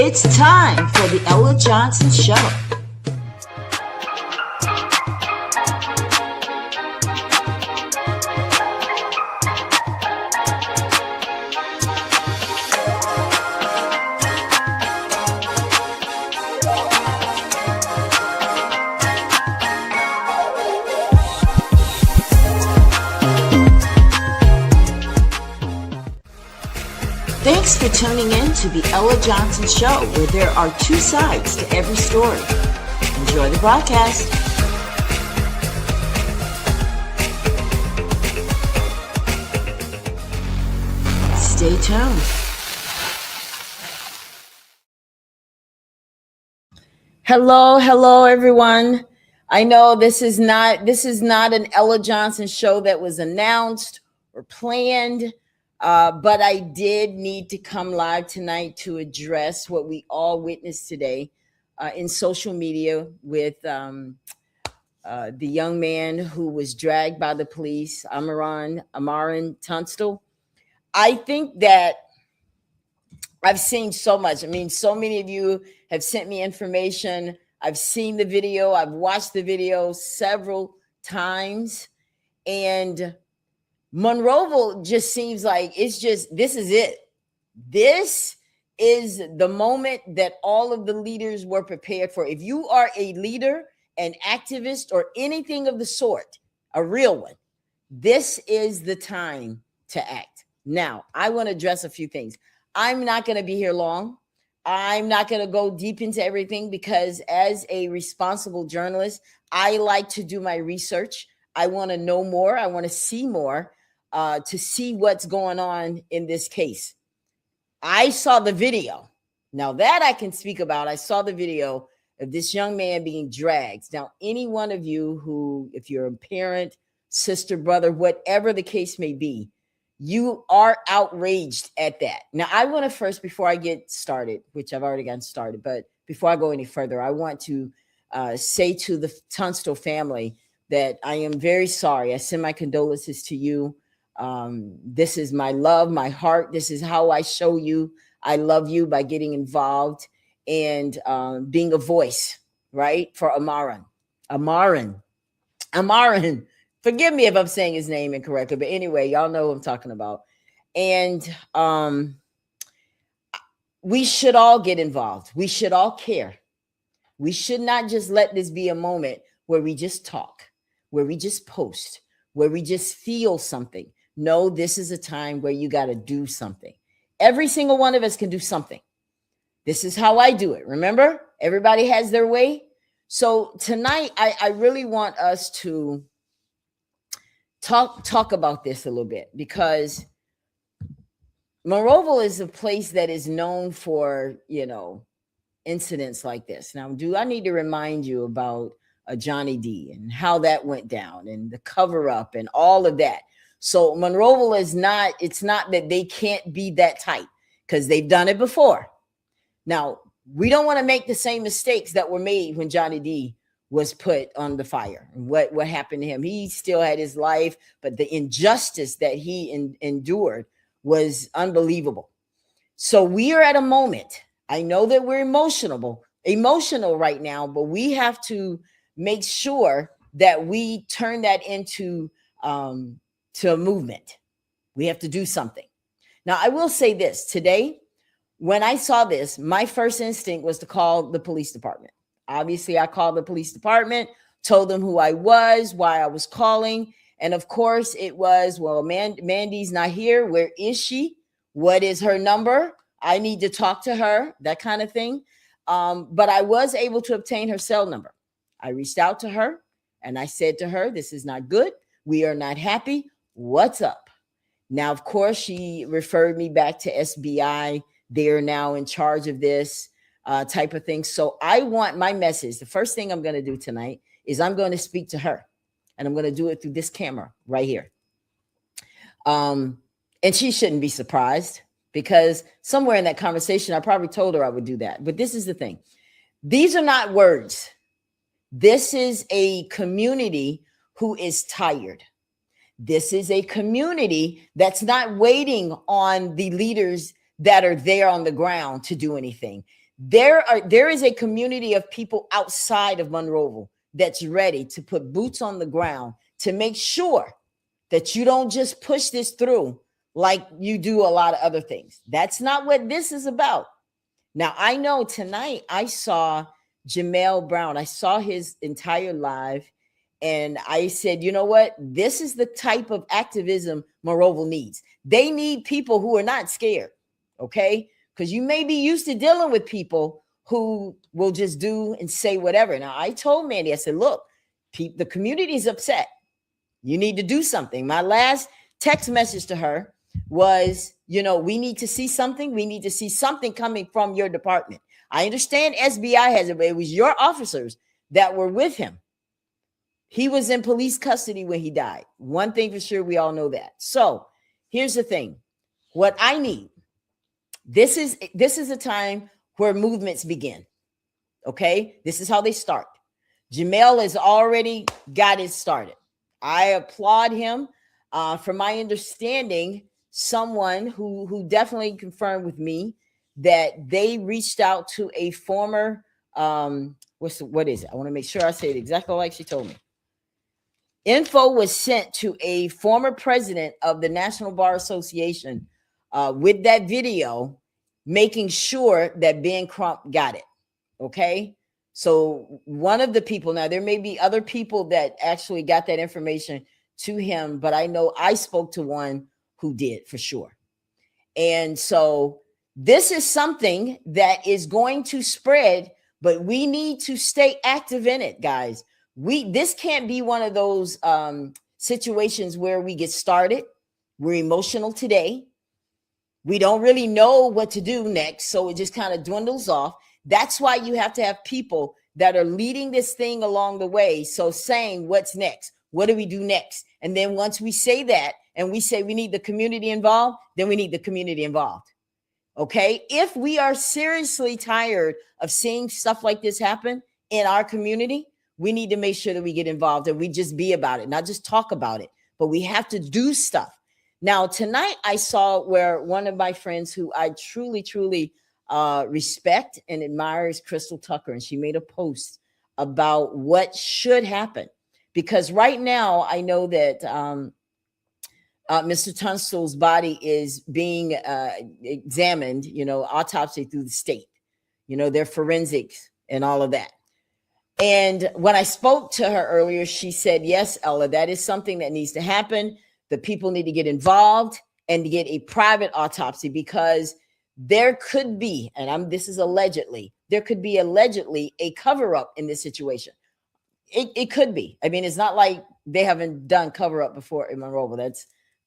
It's time for the Ella Johnson Show. Thanks for tuning in to the Ella Johnson Show, where there are two sides to every story. Enjoy the broadcast. Stay tuned. Hello, everyone. I know this is not an Ella Johnson show that was announced or planned. But I did need to come live tonight to address what we all witnessed today in social media with the young man who was dragged by the police, Ammarin Tunstall. I think that I've seen so much. I mean, so many of you have sent me information. I've seen the video. I've watched the video several times. And Monroeville just seems like this is it. This is the moment that all of the leaders were prepared for. If you are a leader, an activist, or anything of the sort, a real one, this is the time to act. Now, I want to address a few things. I'm not going to be here long. I'm not going to go deep into everything because as a responsible journalist, I like to do my research. I want to know more. I want to see more. To see what's going on in this case. I saw the video. Now that I can speak about, I saw the video of this young man being dragged. Now, any one of you who, if you're a parent, sister, brother, whatever the case may be, you are outraged at that. Now, I want to first, before I get started, which I've already gotten started, but before I go any further, I want to say to the Tunstall family that I am very sorry. I send my condolences to you. This is my love, my heart. This is how I show you I love you, by getting involved and being a voice, right, for Ammarin. Forgive me if I'm saying his name incorrectly, but anyway, y'all know who I'm talking about. And we should all get involved. We should all care. We should not just let this be a moment where we just talk, where we just post, where we just feel something. No, this is a time where you got to do something. Every single one of us can do something. This is how I do it. Remember, everybody has their way. So tonight, I really want us to talk about this a little bit, because Monroeville is a place that is known for, incidents like this. Now, do I need to remind you about Johnny D and how that went down and the cover up and all of that? So Monroeville it's not that they can't be that tight, because they've done it before. Now, we don't want to make the same mistakes that were made when Johnny D was put on the fire. What happened to him? He still had his life, but the injustice that he endured was unbelievable. So we are at a moment. I know that we're emotional right now, but we have to make sure that we turn that into to a movement. We have to do something. Now, I will say this. Today, when I saw this, my first instinct was to call the police department. Obviously, I called the police department, told them who I was, why I was calling. And of course, it was, well, Mandy's not here. Where is she? What is her number? I need to talk to her, that kind of thing. But I was able to obtain her cell number. I reached out to her and I said to her, this is not good. We are not happy. What's up? Now, of course, she referred me back to SBI. They're now in charge of this type of thing. So I want my message. The first thing I'm going to do tonight is I'm going to speak to her, and I'm going to do it through this camera right here. And she shouldn't be surprised, because somewhere in that conversation, I probably told her I would do that. But this is the thing. These are not words. This is a community who is tired. This is a community that's not waiting on the leaders that are there on the ground to do anything. there is a community of people outside of Monroeville that's ready to put boots on the ground to make sure that you don't just push this through like you do a lot of other things. That's not what this is about. Now, I know tonight I saw Jamel Brown. I saw his entire live, and I said, you know what? This is the type of activism Monroeville needs. They need people who are not scared, okay? Because you may be used to dealing with people who will just do and say whatever. Now, I told Mandy, I said, look, the community is upset. You need to do something. My last text message to her was, you know, we need to see something. We need to see something coming from your department. I understand SBI has it, but it was your officers that were with him. He was in police custody when he died. One thing for sure, we all know that. So here's the thing. What I need, this is a time where movements begin. Okay? This is how they start. Jamel has already got it started. I applaud him. From my understanding, someone who definitely confirmed with me that they reached out to a former, what is it? I want to make sure I say it exactly like she told me. Info was sent to a former president of the National Bar Association with that video, making sure that Ben Crump got it. Okay. So one of the people, now there may be other people that actually got that information to him, but I know I spoke to one who did for sure. And so this is something that is going to spread, but we need to stay active in it, guys. This can't be one of those situations where we get started. We're emotional today. We don't really know what to do next, so it just kind of dwindles off. That's why you have to have people that are leading this thing along the way. So saying, what's next? What do we do next? And then once we say that and we say we need the community involved, then we need the community involved. Okay? If we are seriously tired of seeing stuff like this happen in our community, we need to make sure that we get involved and we just be about it, not just talk about it, but we have to do stuff. Now, tonight I saw where one of my friends who I truly, truly respect and admire is Crystal Tucker, and she made a post about what should happen. Because right now I know that Mr. Tunstall's body is being examined, autopsy through the state, their forensics and all of that. And when I spoke to her earlier, she said, yes, Ella, that is something that needs to happen. The people need to get involved and to get a private autopsy, because there could be, and this is allegedly, there could be allegedly a cover up in this situation. It could be. I mean, it's not like they haven't done cover up before in Monroeville.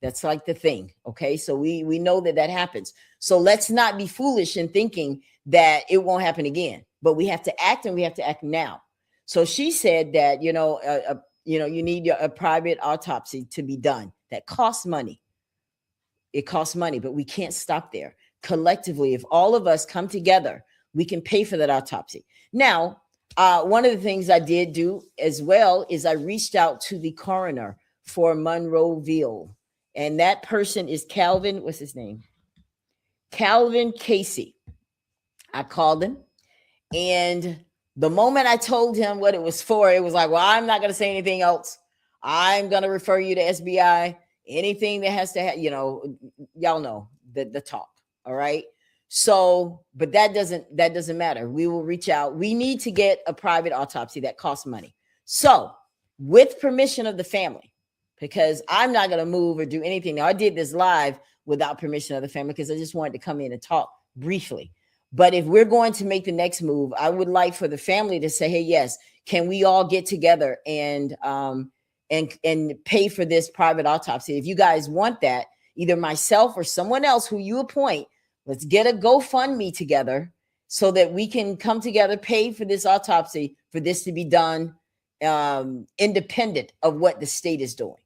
That's like the thing. Okay. So we know that happens. So let's not be foolish in thinking that it won't happen again, but we have to act, and we have to act now. So she said that, you need a private autopsy to be done. That costs money. It costs money, but we can't stop there. Collectively, if all of us come together, we can pay for that autopsy. Now, one of the things I did do as well is I reached out to the coroner for Monroeville, and that person is Calvin. What's his name? Calvin Casey. I called him, and the moment I told him what it was for, it was like, well, I'm not going to say anything else. I'm going to refer you to SBI. Anything that has to have, y'all know the talk. All right. So, but that doesn't matter. We will reach out. We need to get a private autopsy that costs money. So, with permission of the family, because I'm not going to move or do anything. Now, I did this live without permission of the family because I just wanted to come in and talk briefly. But if we're going to make the next move, I would like for the family to say, hey, yes, can we all get together and pay for this private autopsy? If you guys want that, either myself or someone else who you appoint, let's get a GoFundMe together so that we can come together, pay for this autopsy, for this to be done independent of what the state is doing.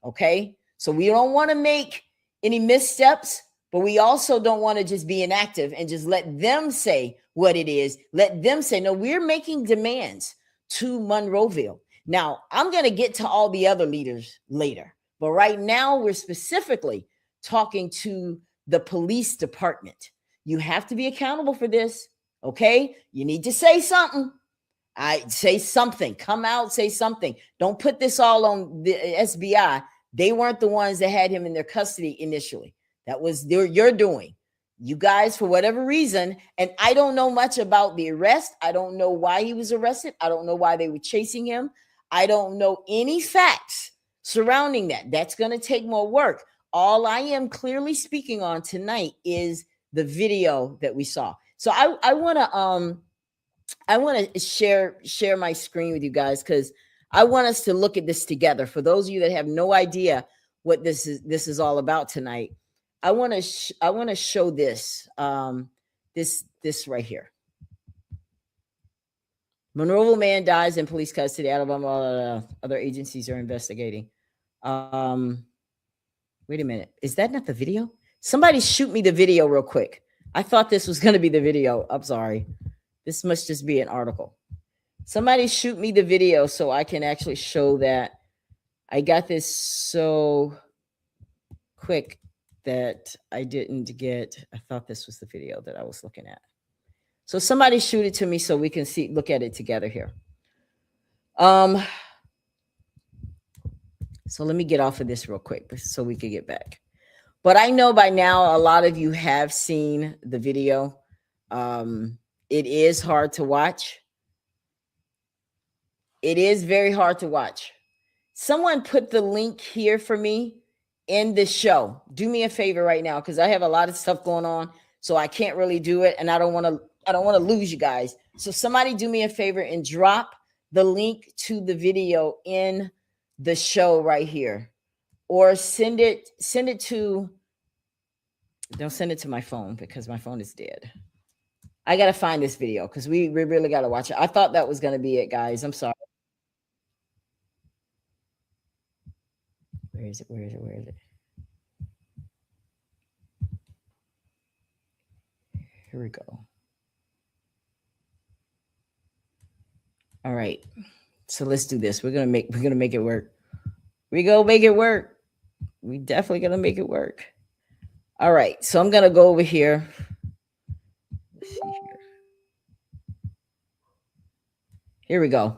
Okay. So we don't want to make any missteps, but we also don't want to just be inactive and just let them say what it is. Let them say, no, we're making demands to Monroeville. Now, I'm going to get to all the other leaders later, but right now we're specifically talking to the police department. You have to be accountable for this. Okay, you need to say something. I say something. Come out, say something. Don't put this all on the SBI. They weren't the ones that had him in their custody initially. That was your doing. You guys, for whatever reason, and I don't know much about the arrest. I don't know why he was arrested. I don't know why they were chasing him. I don't know any facts surrounding that. That's going to take more work. All I am clearly speaking on tonight is the video that we saw. So I want to share my screen with you guys, because I want us to look at this together. For those of you that have no idea what this is all about tonight, I want to show this this right here. Monroeville man dies in police custody. Alabama, other agencies are investigating. Wait a minute, is that not the video? Somebody shoot me the video real quick. I thought this was going to be the video. I'm sorry. This must just be an article. Somebody shoot me the video so I can actually show that. I got this so quick that I didn't get. I thought this was the video that I was looking at. So somebody shoot it to me so we can look at it together here. So let me get off of this real quick so we can get back. But I know by now a lot of you have seen the video. It is hard to watch. It is very hard to watch. Someone put the link here for me in the show. Do me a favor right now, because I have a lot of stuff going on, so I can't really do it, and I don't want to lose you guys. So somebody do me a favor and drop the link to the video in the show right here, or send it to. Don't send it to my phone, because my phone is dead. I got to find this video, because we really got to watch it. I thought that was going to be it, guys. I'm sorry. Where is it? Where is it? Where is it? Here we go. All right. So let's do this. We're gonna make it work. We go make it work. We definitely gonna make it work. All right. So I'm gonna go over here. Let's see here. Here we go.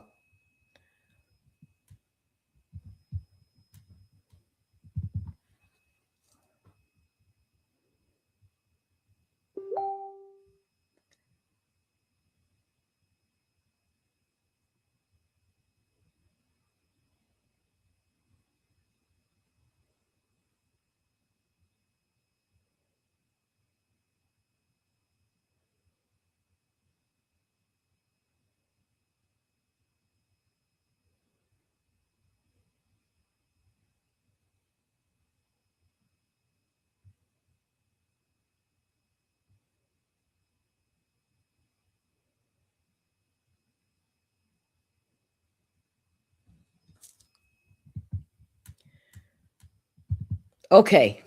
Okay.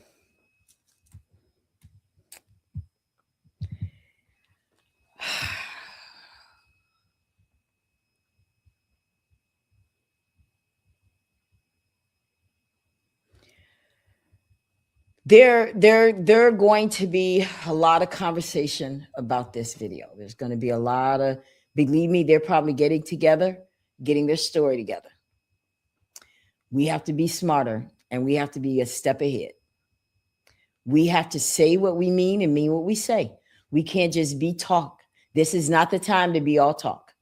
There going to be a lot of conversation about this video. There's going to be a lot of, believe me, they're probably getting their story together. We have to be smarter, and we have to be a step ahead. We have to say what we mean and mean what we say. We can't just be talk. This is not the time to be all talk.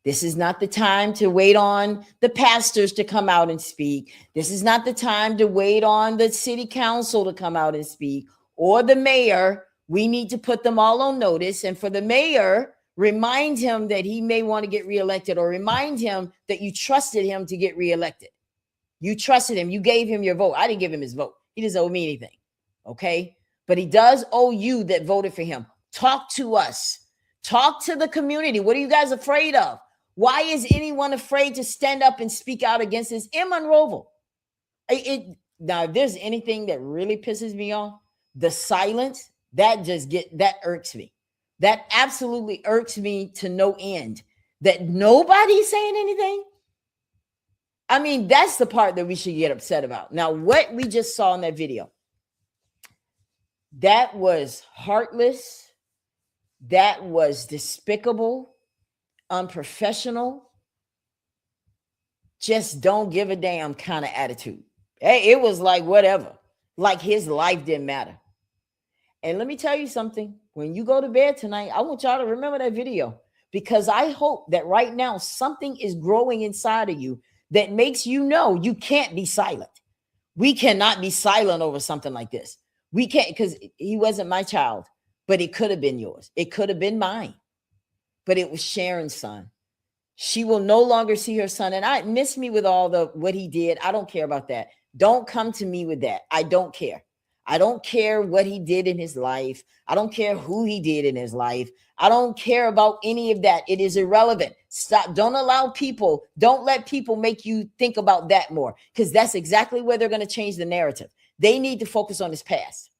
This is not the time to wait on the pastors to come out and speak. This is not the time to wait on the city council to come out and speak, or the mayor. We need to put them all on notice. And for the mayor, remind him that he may want to get reelected, or remind him that you trusted him to get reelected. You trusted him. You gave him your vote. I didn't give him his vote. He doesn't owe me anything. Okay. But he does owe you that voted for him. Talk to us. Talk to the community. What are you guys afraid of? Why is anyone afraid to stand up and speak out against this in Monroeville? Now, if there's anything that really pisses me off, the silence, that irks me. That absolutely irks me to no end. That nobody's saying anything. I mean, that's the part that we should get upset about. Now, what we just saw in that video, that was heartless. That was despicable, unprofessional, just don't give a damn kind of attitude. Hey, it was like whatever, like his life didn't matter. And let me tell you something. When you go to bed tonight, I want y'all to remember that video, because I hope that right now something is growing inside of you that makes you know you can't be silent. We cannot be silent over something like this. We can't, because he wasn't my child, but it could have been yours. It could have been mine, but it was Sharon's son. She will no longer see her son. And I miss me with all the what he did. I don't care about that. Don't come to me with that. I don't care. I don't care what he did in his life. I don't care who he did in his life. I don't care about any of that. It is irrelevant. Stop. Don't allow people, don't let people make you think about that more, because that's exactly where they're going to change the narrative. They need to focus on his past.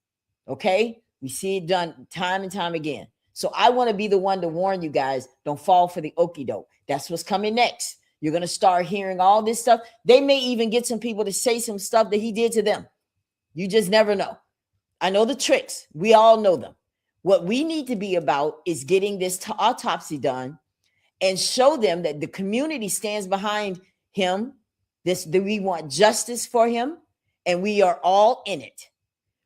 Okay? We see it done time and time again. So I want to be the one to warn you guys, don't fall for the okie doke. That's what's coming next. You're going to start hearing all this stuff. They may even get some people to say some stuff that he did to them. You just never know. I know the tricks. We all know them. What we need to be about is getting this autopsy done and show them that the community stands behind him. That we want justice for him, and we are all in it,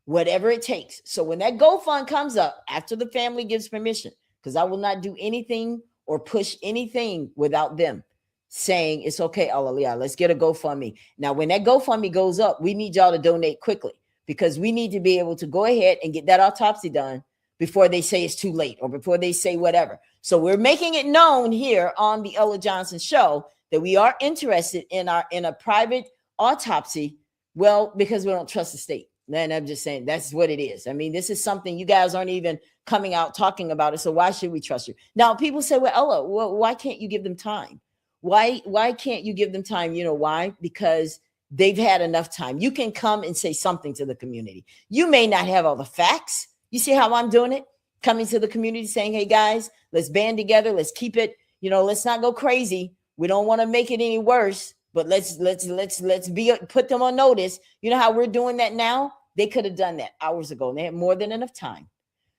whatever it takes. So when that GoFund comes up, after the family gives permission, because I will not do anything or push anything without them saying it's okay, Aliyah, let's get a GoFundMe. Now, when that GoFundMe goes up, we need y'all to donate quickly, because we need to be able to go ahead and get that autopsy done before they say it's too late or before they say whatever. So we're making it known here on the Ella Johnson Show that we are interested in a private autopsy. Well, because we don't trust the state. And I'm just saying that's what it is. I mean, this is something you guys aren't even coming out talking about it. So why should we trust you? Now, people say, well, Ella, why can't you give them time? Why can't you give them time? You know why? Because they've had enough time. You can come and say something to the community. You may not have all the facts. You see how I'm doing it? Coming to the community saying, hey, guys, let's band together. Let's keep it, let's not go crazy. We don't want to make it any worse, but let's put them on notice. You know how we're doing that now? They could have done that hours ago. They had more than enough time.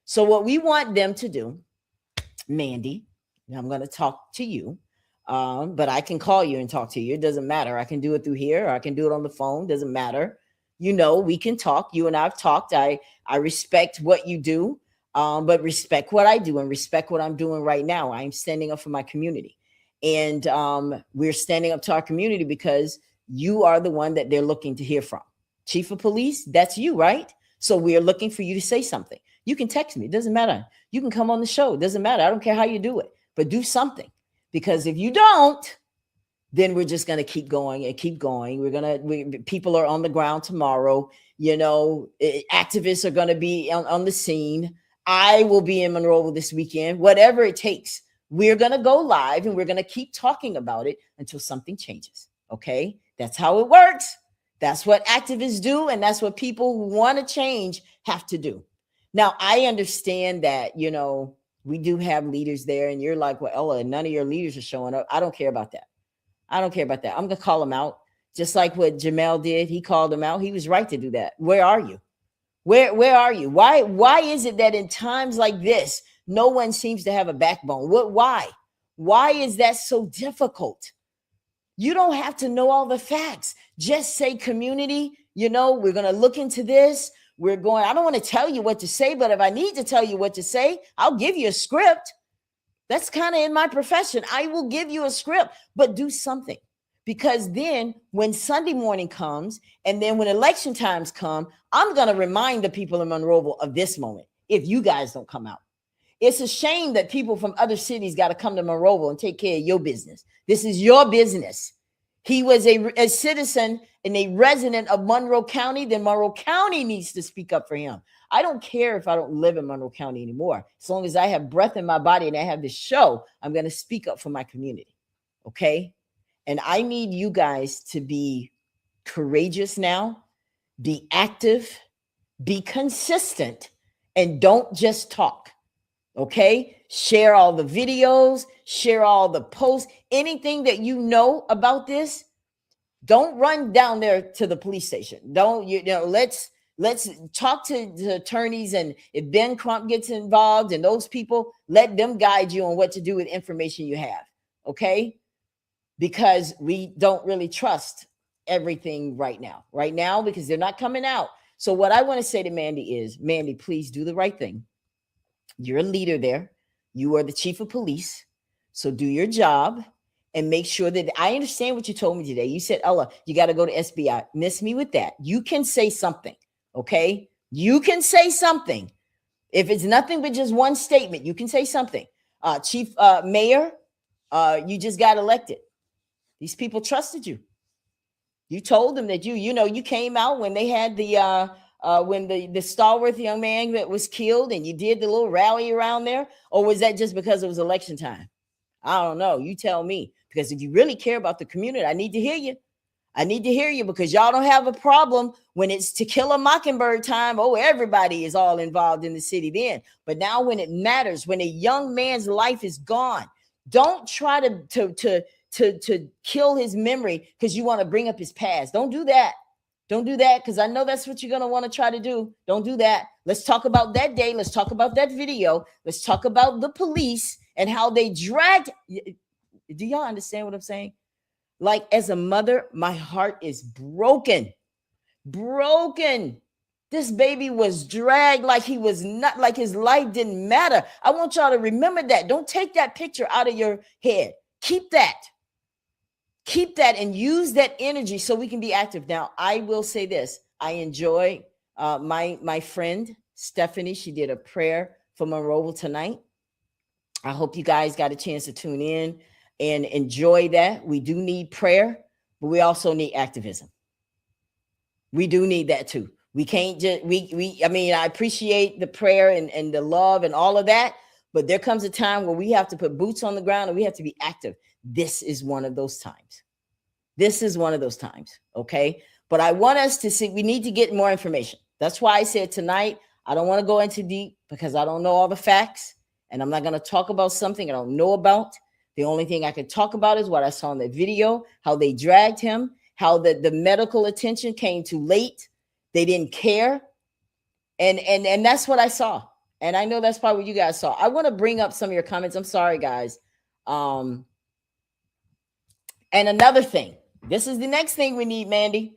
So what we want them to do, Mandy, I'm going to talk to you. But I can call you and talk to you. It doesn't matter. I can do it through here, or I can do it on the phone. Doesn't matter. We can talk. You and I've talked. I respect what you do, but respect what I do and respect what I'm doing right now. I'm standing up for my community. And we're standing up to our community because you are the one that they're looking to hear from. Chief of Police, that's you, right? So we are looking for you to say something. You can text me. It doesn't matter. You can come on the show. It doesn't matter. I don't care how you do it, but do something. Because if you don't, then we're just going to keep going and keep going. People are on the ground tomorrow. Activists are going to be on the scene. I will be in Monroe this weekend, whatever it takes. We're going to go live and we're going to keep talking about it until something changes. Okay. That's how it works. That's what activists do. And that's what people who want to change have to do. Now, I understand that, we do have leaders there, and you're like, well, Ella, none of your leaders are showing up. I don't care about that. I'm going to call them out. Just like what Jamel did. He called them out. He was right to do that. Where are you? Where are you? Why is it that in times like this, no one seems to have a backbone? Why? Why is that so difficult? You don't have to know all the facts. Just say, community, we're going to look into this. I don't want to tell you what to say, but if I need to tell you what to say, I'll give you a script. That's kind of in my profession. I will give you a script, but do something. Because then when Sunday morning comes, and then when election times come, I'm going to remind the people in Monroeville of this moment if you guys don't come out. It's a shame that people from other cities got to come to Monroeville and take care of your business. This is your business. He was a citizen and a resident of Monroe County. Then Monroe County needs to speak up for him. I don't care if I don't live in Monroe County anymore. As long as I have breath in my body and I have this show, I'm going to speak up for my community. Okay? And I need you guys to be courageous now, be active, be consistent, and don't just talk. Okay? Share all the videos, share all the posts, anything that you know about this. Don't run down there to the police station. Let's Let's talk to the attorneys, and if Ben Crump gets involved and those people, let them guide you on what to do with information you have. Okay? Because we don't really trust everything right now, because they're not coming out. So what I want to say to Mandy is, Mandy, please do the right thing. You're a leader there. You are the chief of police. So do your job and make sure that I understand what you told me today. You said, Ella, you got to go to SBI. Miss me with that. You can say something. Okay. You can say something. If it's nothing but just one statement, you can say something. Chief Mayor, you just got elected. These people trusted you. You told them that you came out when they had when the stalwart young man that was killed, and you did the little rally around there. Or was that just because it was election time? I don't know. You tell me, because if you really care about the community, I need to hear you. I need to hear you, because y'all don't have a problem when it's To Kill a Mockingbird time. Oh, everybody is all involved in the city then. But now when it matters, when a young man's life is gone, don't try to kill his memory because you want to bring up his past. Don't do that. Don't do that, because I know that's what you're going to want to try to do. Don't do that. Let's talk about that day. Let's talk about that video. Let's talk about the police and how they dragged. Do y'all understand what I'm saying? Like, as a mother, my heart is broken. This baby was dragged like he was not, like his life didn't matter. I want y'all to remember that. Don't take that picture out of your head. Keep that and use that energy so we can be active. Now, I will say this. I enjoy my friend, Stephanie. She did a prayer for Monroeville tonight. I hope you guys got a chance to tune in and enjoy that. We do need prayer, but we also need activism. We do need that too. We can't just, I appreciate the prayer and the love and all of that, but there comes a time where we have to put boots on the ground and we have to be active. This is one of those times. Okay? But I want us to see, we need to get more information. That's why I said tonight, I don't want to go into deep because I don't know all the facts, and I'm not going to talk about something I don't know about. The only thing I can talk about is what I saw in the video, how they dragged him, how the medical attention came too late. They didn't care. And that's what I saw. And I know that's probably what you guys saw. I want to bring up some of your comments. I'm sorry, guys. And another thing, this is the next thing we need, Mandy.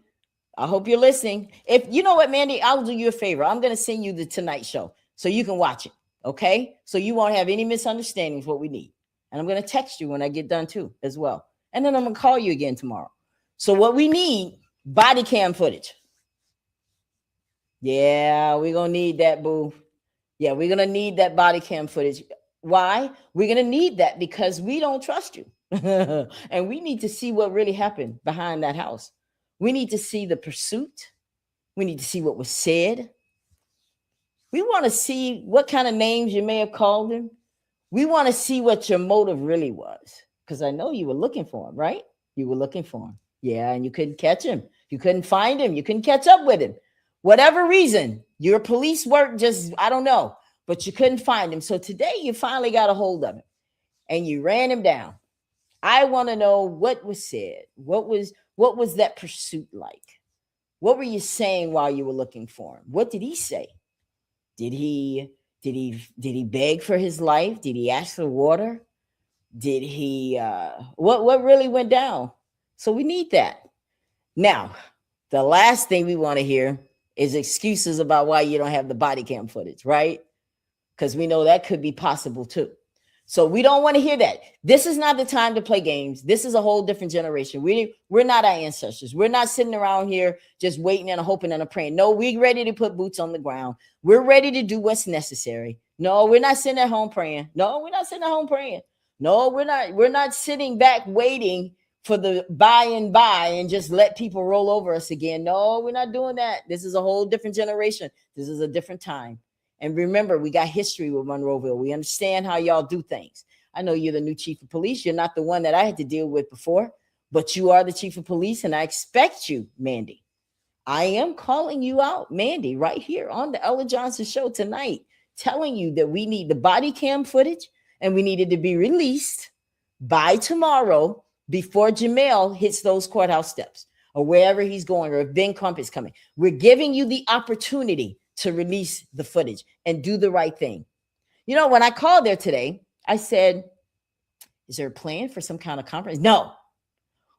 I hope you're listening. If you know what, Mandy, I'll do you a favor. I'm going to send you the Tonight Show so you can watch it. Okay? So you won't have any misunderstandings what we need. And I'm going to text you when I get done too, as well. And then I'm going to call you again tomorrow. So what we need, body cam footage. Yeah, we're going to need that, boo. Yeah, we're going to need that body cam footage. Why? We're going to need that because we don't trust you. And we need to see what really happened behind that house. We need to see the pursuit. We need to see what was said. We want to see what kind of names you may have called him. We want to see what your motive really was, because I know you were looking for him, right? You were looking for him. Yeah, and you couldn't catch him. You couldn't find him. You couldn't catch up with him. Whatever reason, your police work just, I don't know, but you couldn't find him. So today you finally got a hold of him and you ran him down. I want to know what was said. What was that pursuit like? What were you saying while you were looking for him? What did he say? Did he beg for his life? Did he ask for water? Did he what really went down? So we need that. Now, the last thing we want to hear is excuses about why you don't have the body cam footage, right? Because we know that could be possible too. So we don't want to hear that. This is not the time to play games. This is a whole different generation. We're not our ancestors. We're not sitting around here just waiting and hoping and praying. No, we're ready to put boots on the ground. We're ready to do what's necessary. No, we're not sitting at home praying. No, we're not sitting at home praying. No, we're not sitting back waiting for the by and just let people roll over us again. No, we're not doing that. This is a whole different generation. This is a different time. And remember, we got history with Monroeville. We understand how y'all do things. I know you're the new chief of police. You're not the one that I had to deal with before, but you are the chief of police, and I expect you, Mandy. I am calling you out, Mandy, right here on the Ella Johnson Show tonight, telling you that we need the body cam footage, and we needed to be released by tomorrow before Jamel hits those courthouse steps. or wherever he's going, or if Ben Crump is coming. We're giving you the opportunity to release the footage and do the right thing. You know, when I called there today, I said, is there a plan for some kind of conference? No.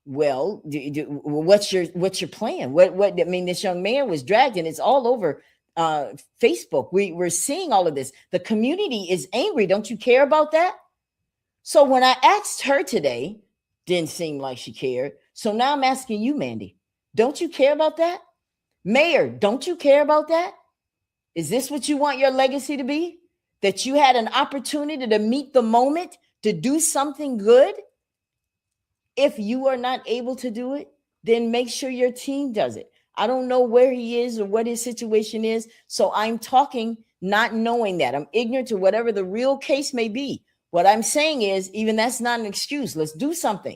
Well, what's your plan? What I mean, this young man was dragged, and it's all over Facebook. We're seeing all of this. The community is angry. Don't you care about that? So when I asked her today, didn't seem like she cared. So now I'm asking you, Mandy, don't you care about that? Mayor, don't you care about that? Is this what you want your legacy to be? That you had an opportunity to meet the moment, to do something good? If you are not able to do it, then make sure your team does it. I don't know where he is or what his situation is. So I'm talking not knowing that. I'm ignorant to whatever the real case may be. What I'm saying is, even that's not an excuse. Let's do something.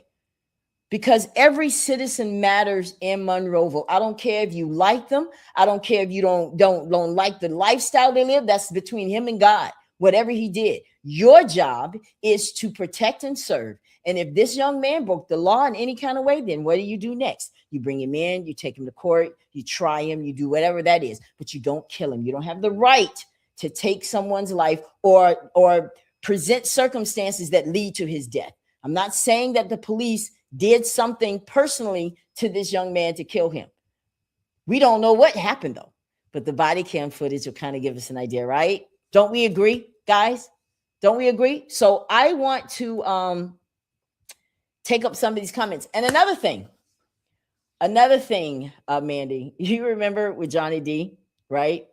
Because every citizen matters in Monroeville. I don't care if you like them. I don't care if you don't like the lifestyle they live. That's between him and God. Whatever he did, your job is to protect and serve. And if this young man broke the law in any kind of way, then what do you do next? You bring him in, you take him to court, you try him, you do whatever that is, but you don't kill him. You don't have the right to take someone's life or present circumstances that lead to his death. I'm not saying that the police did something personally to this young man to kill him. We don't know what happened though, but the body cam footage will kind of give us an idea, right? Don't we agree, guys? Don't we agree? So I want to take up some of these comments. And another thing, Mandy, you remember with Johnny D, right?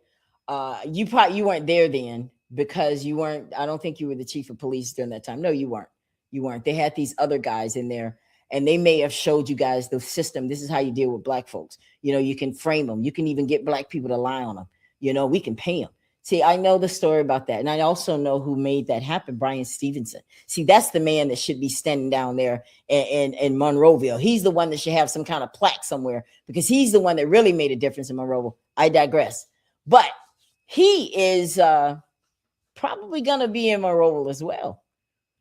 You weren't there then because you weren't, I don't think you were the chief of police during that time. No, you weren't. You weren't. They had these other guys in there, and they may have showed you guys the system. This is how you deal with black folks. You know, you can frame them. You can even get black people to lie on them. You know, we can pay them. See, I know the story about that. And I also know who made that happen, Brian Stevenson. See, that's the man that should be standing down there in Monroeville. He's the one that should have some kind of plaque somewhere because he's the one that really made a difference in Monroeville. I digress. But he is probably going to be in Monroeville as well.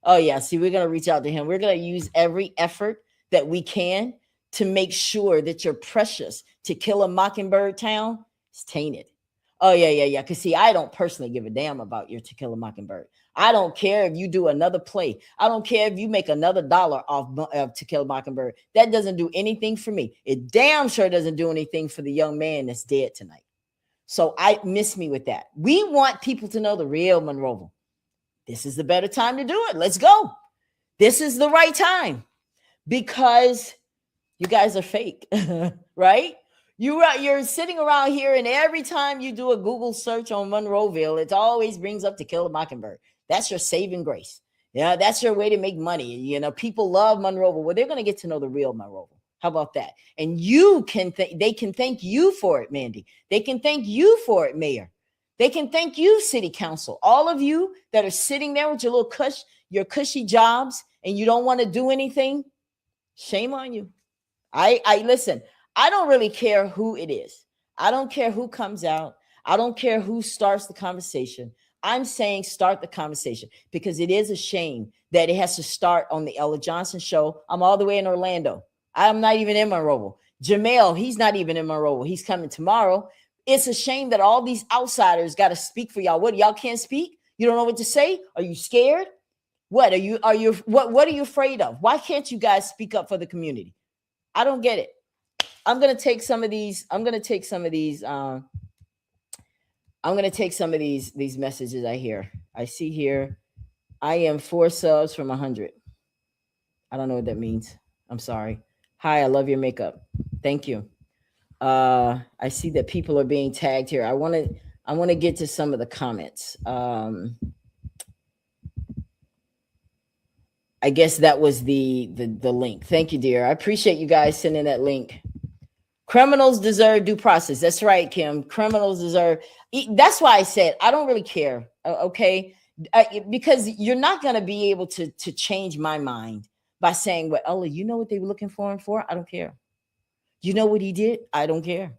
Oh, yeah. See, we're going to reach out to him. We're going to use every effort that we can to make sure that your precious To Kill a Mockingbird town is tainted. Oh, yeah. Because, see, I don't personally give a damn about your To Kill a Mockingbird. I don't care if you do another play. I don't care if you make another dollar off To Kill a Mockingbird. That doesn't do anything for me. It damn sure doesn't do anything for the young man that's dead tonight. So I miss me with that. We want people to know the real Monroeville. This is the better time to do it. Let's go. This is the right time because you guys are fake, right? You're sitting around here, and every time you do a Google search on Monroeville, it always brings up To Kill a Mockingbird. That's your saving grace. Yeah, that's your way to make money. You know, people love Monroeville. Well, they're going to get to know the real Monroeville. How about that? And they can thank you for it, Mandy. They can thank you for it, Mayor. They can thank you, City Council. All of you that are sitting there with your little your cushy jobs, and you don't want to do anything. Shame on you. I listen. I don't really care who it is. I don't care who comes out. I don't care who starts the conversation. I'm saying start the conversation because it is a shame that it has to start on the Ella Johnson show. I'm all the way in Orlando. I'm not even in Monroeville. Jamel, he's not even in Monroeville. He's coming tomorrow. It's a shame that all these outsiders got to speak for y'all. What, y'all can't speak? You don't know what to say? Are you scared? What are you what are you afraid of? Why can't you guys speak up for the community? I don't get it. I'm going to take some of these messages I see here. I am 4 subs from 100. I don't know what that means. I'm sorry. Hi, I love your makeup. Thank you. I see that people are being tagged here. I want to get to some of the comments. I guess that was the link. Thank you, dear. I appreciate you guys sending that link. Criminals deserve due process. That's right, Kim. Criminals deserve. That's why I said I don't really care. Okay, because you're not going to be able to change my mind by saying, "Well, Ella, you know what they were looking for him for? I don't care. You know what he did? I don't care."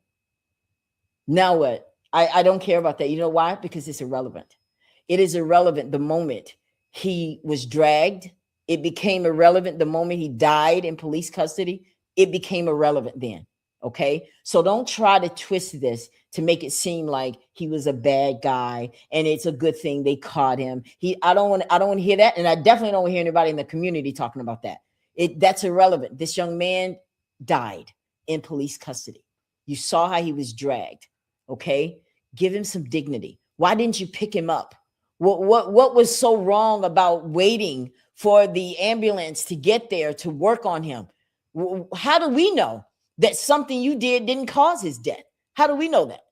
Now what? I don't care about that. You know why? Because it's irrelevant. It is irrelevant the moment he was dragged. It became irrelevant the moment he died in police custody. It became irrelevant then. Okay. So don't try to twist this to make it seem like he was a bad guy and it's a good thing they caught him. I don't want to hear that. And I definitely don't want to hear anybody in the community talking about that. That's irrelevant. This young man died in police custody. You saw how he was dragged. Okay. Give him some dignity. Why didn't you pick him up? What was so wrong about waiting for the ambulance to get there to work on him? How do we know that something you did didn't cause his death? How do we know that?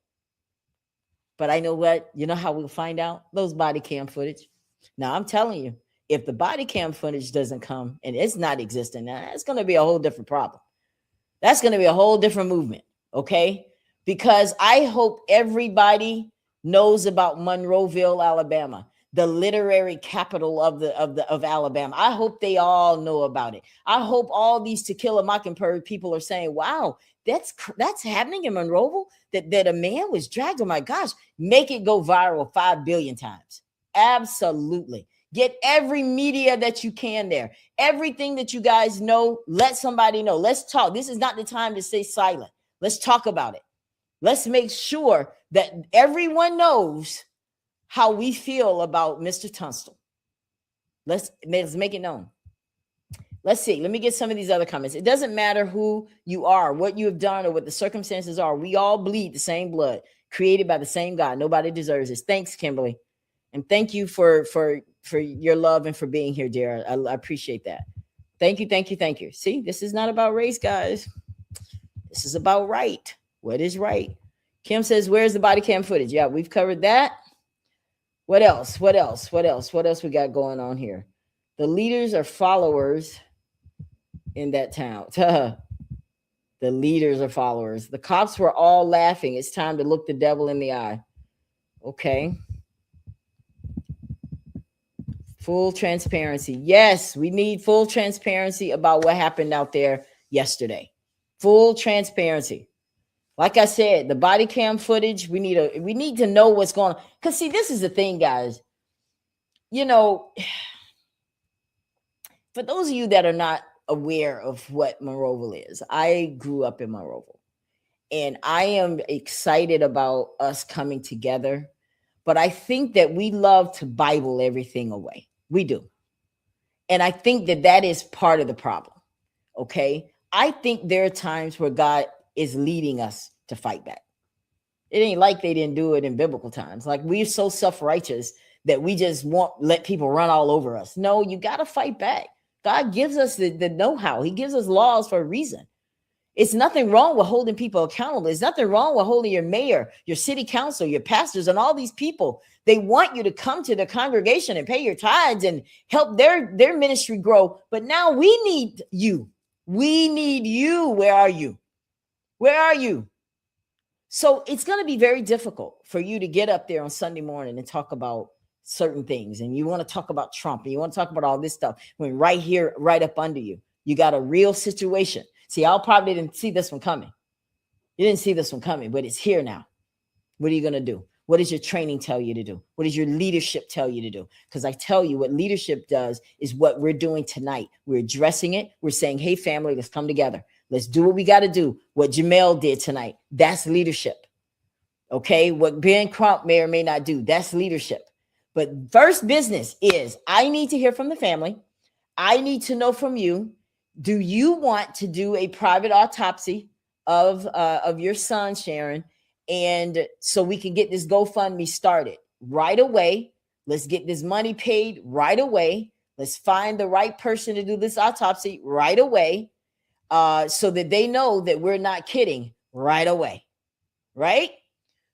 But I know what, you know how we'll find out? Those body cam footage. Now, I'm telling you, if the body cam footage doesn't come and it's not existing, now that's going to be a whole different problem. That's going to be a whole different movement, okay? Because I hope everybody knows about Monroeville, Alabama, the literary capital of Alabama. I hope they all know about it. I hope all these To Kill a Mockingbird people are saying, "Wow, that's happening in Monroeville. That a man was dragged. Oh my gosh!" Make it go viral 5 billion times. Absolutely. Get every media that you can there. Everything that you guys know, let somebody know. Let's talk. This is not the time to stay silent. Let's talk about it. Let's make sure that everyone knows how we feel about Mr. Tunstall. Let's make it known. Let's see. Let me get some of these other comments. It doesn't matter who you are, what you have done, or what the circumstances are. We all bleed the same blood, created by the same God. Nobody deserves this. Thanks, Kimberly. And thank you for your love and for being here, dear. I appreciate that. Thank you. See, this is not about race, guys. This is about right. What is right? Kim says, where's the body cam footage? Yeah, we've covered that. What else? What else we got going on here? The leaders are followers in that town. The leaders are followers. The cops were all laughing. It's time to look the devil in the eye. Okay. Full transparency. Yes, we need full transparency about what happened out there yesterday. Full transparency. Like I said, the body cam footage, we need to know what's going on. Because see, this is the thing, guys. You know, for those of you that are not aware of what Monroeville is, I grew up in Monroeville. And I am excited about us coming together. But I think that we love to Bible everything away. We do. And I think that is part of the problem. Okay. I think there are times where God is leading us to fight back. It ain't like they didn't do it in biblical times. Like we're so self-righteous that we just let people run all over us. No, you got to fight back. God gives us the know-how. He gives us laws for a reason. It's nothing wrong with holding people accountable. There's nothing wrong with holding your mayor, your city council, your pastors, and all these people. They want you to come to the congregation and pay your tithes and help their ministry grow. But now we need you. We need you. Where are you? Where are you? So it's going to be very difficult for you to get up there on Sunday morning and talk about certain things. And you want to talk about Trump and you want to talk about all this stuff when right here, right up under you, you got a real situation. See, I probably didn't see this one coming. You didn't see this one coming, but it's here now. What are you going to do? What does your training tell you to do? What does your leadership tell you to do? Because I tell you what leadership does is what we're doing tonight. We're addressing it. We're saying, hey, family, let's come together. Let's do what we got to do. What Jamel did tonight, that's leadership. Okay. What Ben Crump may or may not do, that's leadership. But first business is I need to hear from the family. I need to know from you. Do you want to do a private autopsy of your son, Sharon? And so we can get this GoFundMe started right away. Let's get this money paid right away. Let's find the right person to do this autopsy right away, so that they know that we're not kidding right away. Right?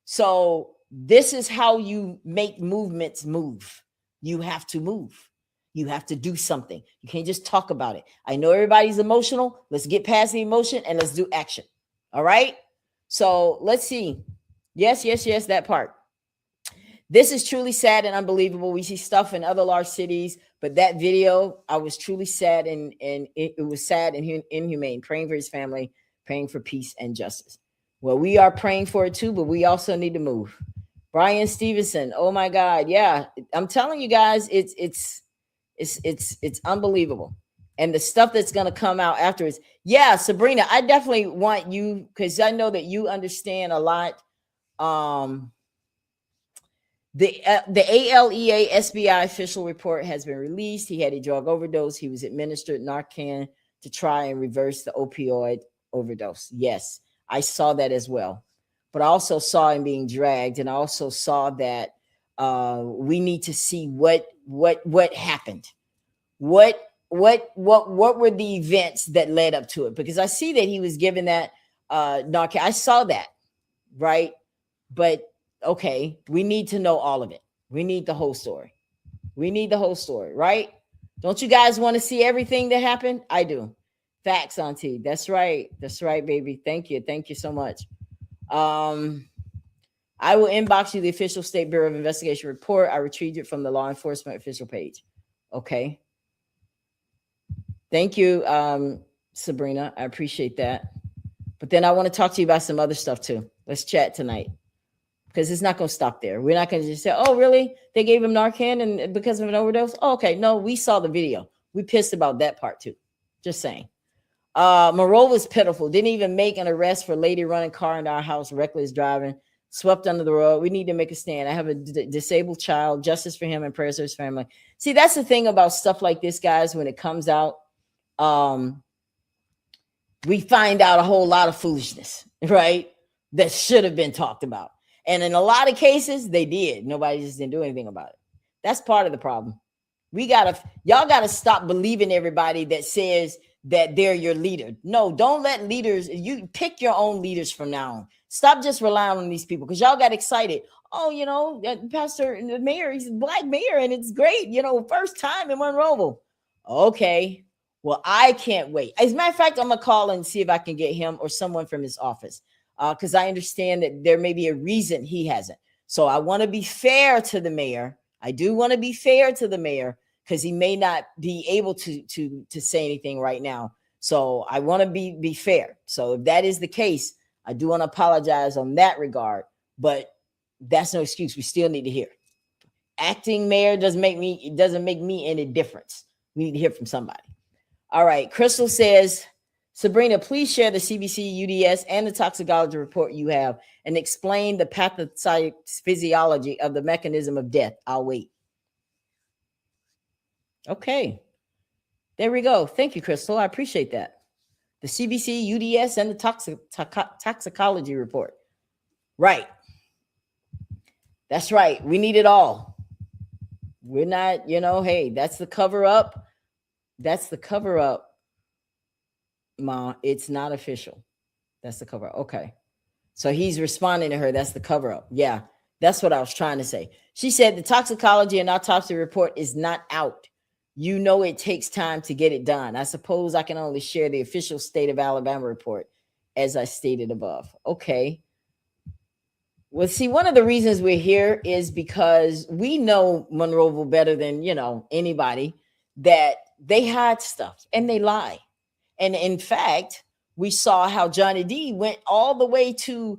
So this is how you make movements move. You have to move. You have to do something. You can't just talk about it. I know everybody's emotional. Let's get past the emotion and let's do action. All right. So let's see. Yes, that part. This is truly sad and unbelievable. We see stuff in other large cities, but that video, I was truly sad and it was sad and inhumane, praying for his family, praying for peace and justice. Well, we are praying for it too, but we also need to move. Brian Stevenson. Oh my God. Yeah. I'm telling you guys, it's unbelievable. and the stuff that's going to come out afterwards. Yeah, Sabrina, I definitely want you, because I know that you understand a lot. The ALEA SBI official report has been released. He had a drug overdose. He was administered Narcan to try and reverse the opioid overdose. Yes, I saw that as well. But I also saw him being dragged, and I also saw that we need to see what happened. What were the events that led up to it? Because I see that he was given that Narcan. I saw that, right? But okay, we need to know all of it. We need the whole story. We need the whole story, right? Don't you guys want to see everything that happened? I do. Facts, Auntie. That's right. That's right, baby. Thank you. Thank you so much. I will inbox you the official State Bureau of Investigation report. I retrieved it from the law enforcement official page. Okay. Thank you, Sabrina. I appreciate that. But then I want to talk to you about some other stuff too. Let's chat tonight, because it's not going to stop there. We're not going to just say, oh, really? They gave him Narcan and because of an overdose? Oh, okay. No, we saw the video. We pissed about that part too. Just saying. Monroe was pitiful. Didn't even make an arrest for lady running car into our house, reckless driving, swept under the rug. We need to make a stand. I have a disabled child. Justice for him and prayers for his family. See, that's the thing about stuff like this, guys. When it comes out, we find out a whole lot of foolishness, right? That should have been talked about. And in a lot of cases, they did. Nobody just didn't do anything about it. That's part of the problem. Y'all gotta stop believing everybody that says that they're your leader. No, don't let leaders, you pick your own leaders from now on. Stop just relying on these people, because y'all got excited. Oh, Pastor, the mayor, he's a black mayor and it's great. First time in Monroeville. Okay. Well, I can't wait. As a matter of fact, I'm going to call and see if I can get him or someone from his office, because I understand that there may be a reason he hasn't. So I want to be fair to the mayor. I do want to be fair to the mayor, because he may not be able to say anything right now. So I want to be fair. So if that is the case, I do want to apologize on that regard, but that's no excuse. We still need to hear. Acting mayor doesn't make me any difference. We need to hear from somebody. All right. Crystal says, Sabrina, please share the CBC, UDS, and the toxicology report you have and explain the pathophysiology of the mechanism of death. I'll wait. Okay. There we go. Thank you, Crystal. I appreciate that. The CBC, UDS, and the toxicology report. Right. That's right. We need it all. We're not, hey, that's the cover up. That's the cover up, Ma. It's not official. That's the cover up. Okay. So he's responding to her. That's the cover up. Yeah. That's what I was trying to say. She said the toxicology and autopsy report is not out. It takes time to get it done. I suppose I can only share the official state of Alabama report, as I stated above. Okay. Well, see, one of the reasons we're here is because we know Monroeville better than, anybody, that they hide stuff and they lie. And in fact, we saw how Johnny D went all the way to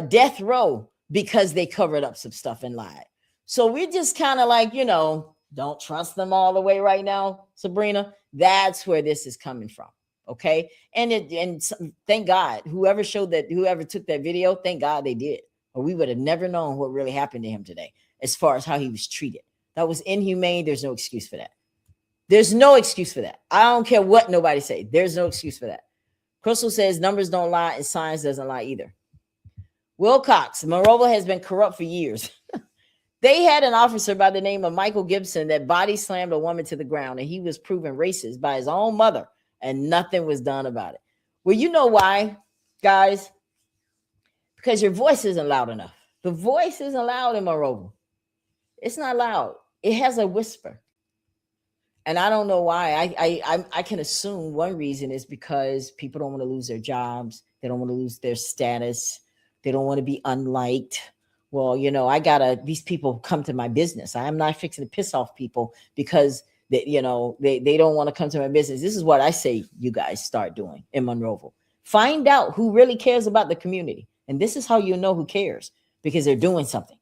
death row because they covered up some stuff and lied. So we're just kind of like, don't trust them all the way right now, Sabrina. That's where this is coming from. Okay. And thank God, whoever took that video, thank God they did. Or we would have never known what really happened to him today, as far as how he was treated. That was inhumane. There's no excuse for that. There's no excuse for that. I don't care what nobody say. There's no excuse for that. Crystal says numbers don't lie and science doesn't lie either. Wilcox, Monroeville has been corrupt for years. They had an officer by the name of Michael Gibson that body slammed a woman to the ground, and he was proven racist by his own mother, and nothing was done about it. Well, you know why, guys? Because your voice isn't loud enough. The voice isn't loud in Monroeville. It's not loud. It has a whisper. And I don't know why. I can assume one reason is because people don't want to lose their jobs. They don't want to lose their status. They don't want to be unliked. Well, these people come to my business. I am not fixing to piss off people because they don't want to come to my business. This is what I say you guys start doing in Monroeville. Find out who really cares about the community. And this is how you know who cares, because they're doing something.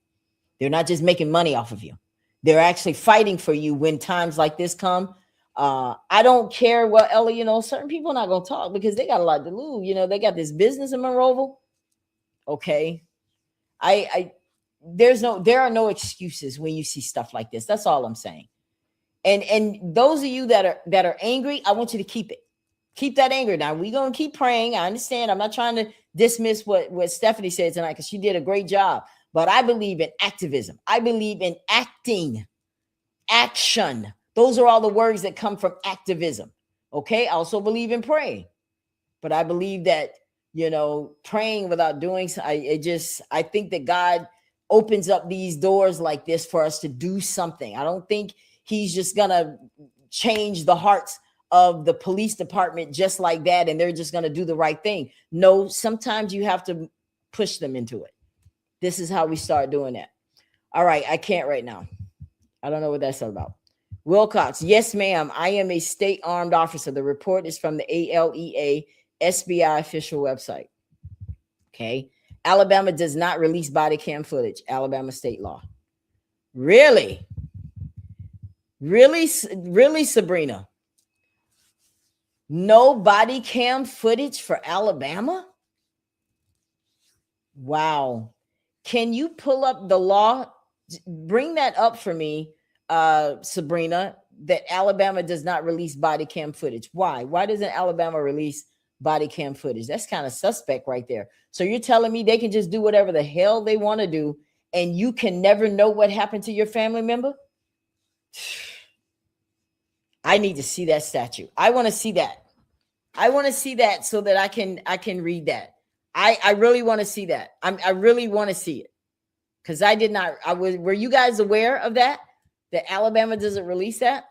They're not just making money off of you. They're actually fighting for you when times like this come. I don't care what Ellie, certain people are not going to talk because they got a lot to lose. They got this business in Monroeville. Okay. I there are no excuses when you see stuff like this. That's all I'm saying. And those of you that are angry, I want you to keep it. Keep that anger. Now we're gonna keep praying. I understand. I'm not trying to dismiss what Stephanie said tonight because she did a great job. But I believe in activism. I believe in action. Those are all the words that come from activism. Okay. I also believe in praying, but I believe that praying without doing so, I think that God opens up these doors like this for us to do something. I don't think he's just gonna change the hearts of the police department just like that and they're just gonna do the right thing. No, sometimes you have to push them into it. This is how we start doing that. All right, I can't right now. I don't know what that's all about. Wilcox, yes, ma'am. I am a state armed officer. The report is from the ALEA SBI official website. Okay. Alabama does not release body cam footage. Alabama state law. Really? Really, Sabrina? No body cam footage for Alabama? Wow. Can you pull up the law? Bring that up for me, Sabrina, that Alabama does not release body cam footage. Why? Why doesn't Alabama release body cam footage? That's kind of suspect right there. So you're telling me they can just do whatever the hell they want to do and you can never know what happened to your family member? I need to see that statue. I want to see that. I want to see that so that I can read that. I really want to see that. I really want to see it. Because I did not, were you guys aware of that? That Alabama doesn't release that?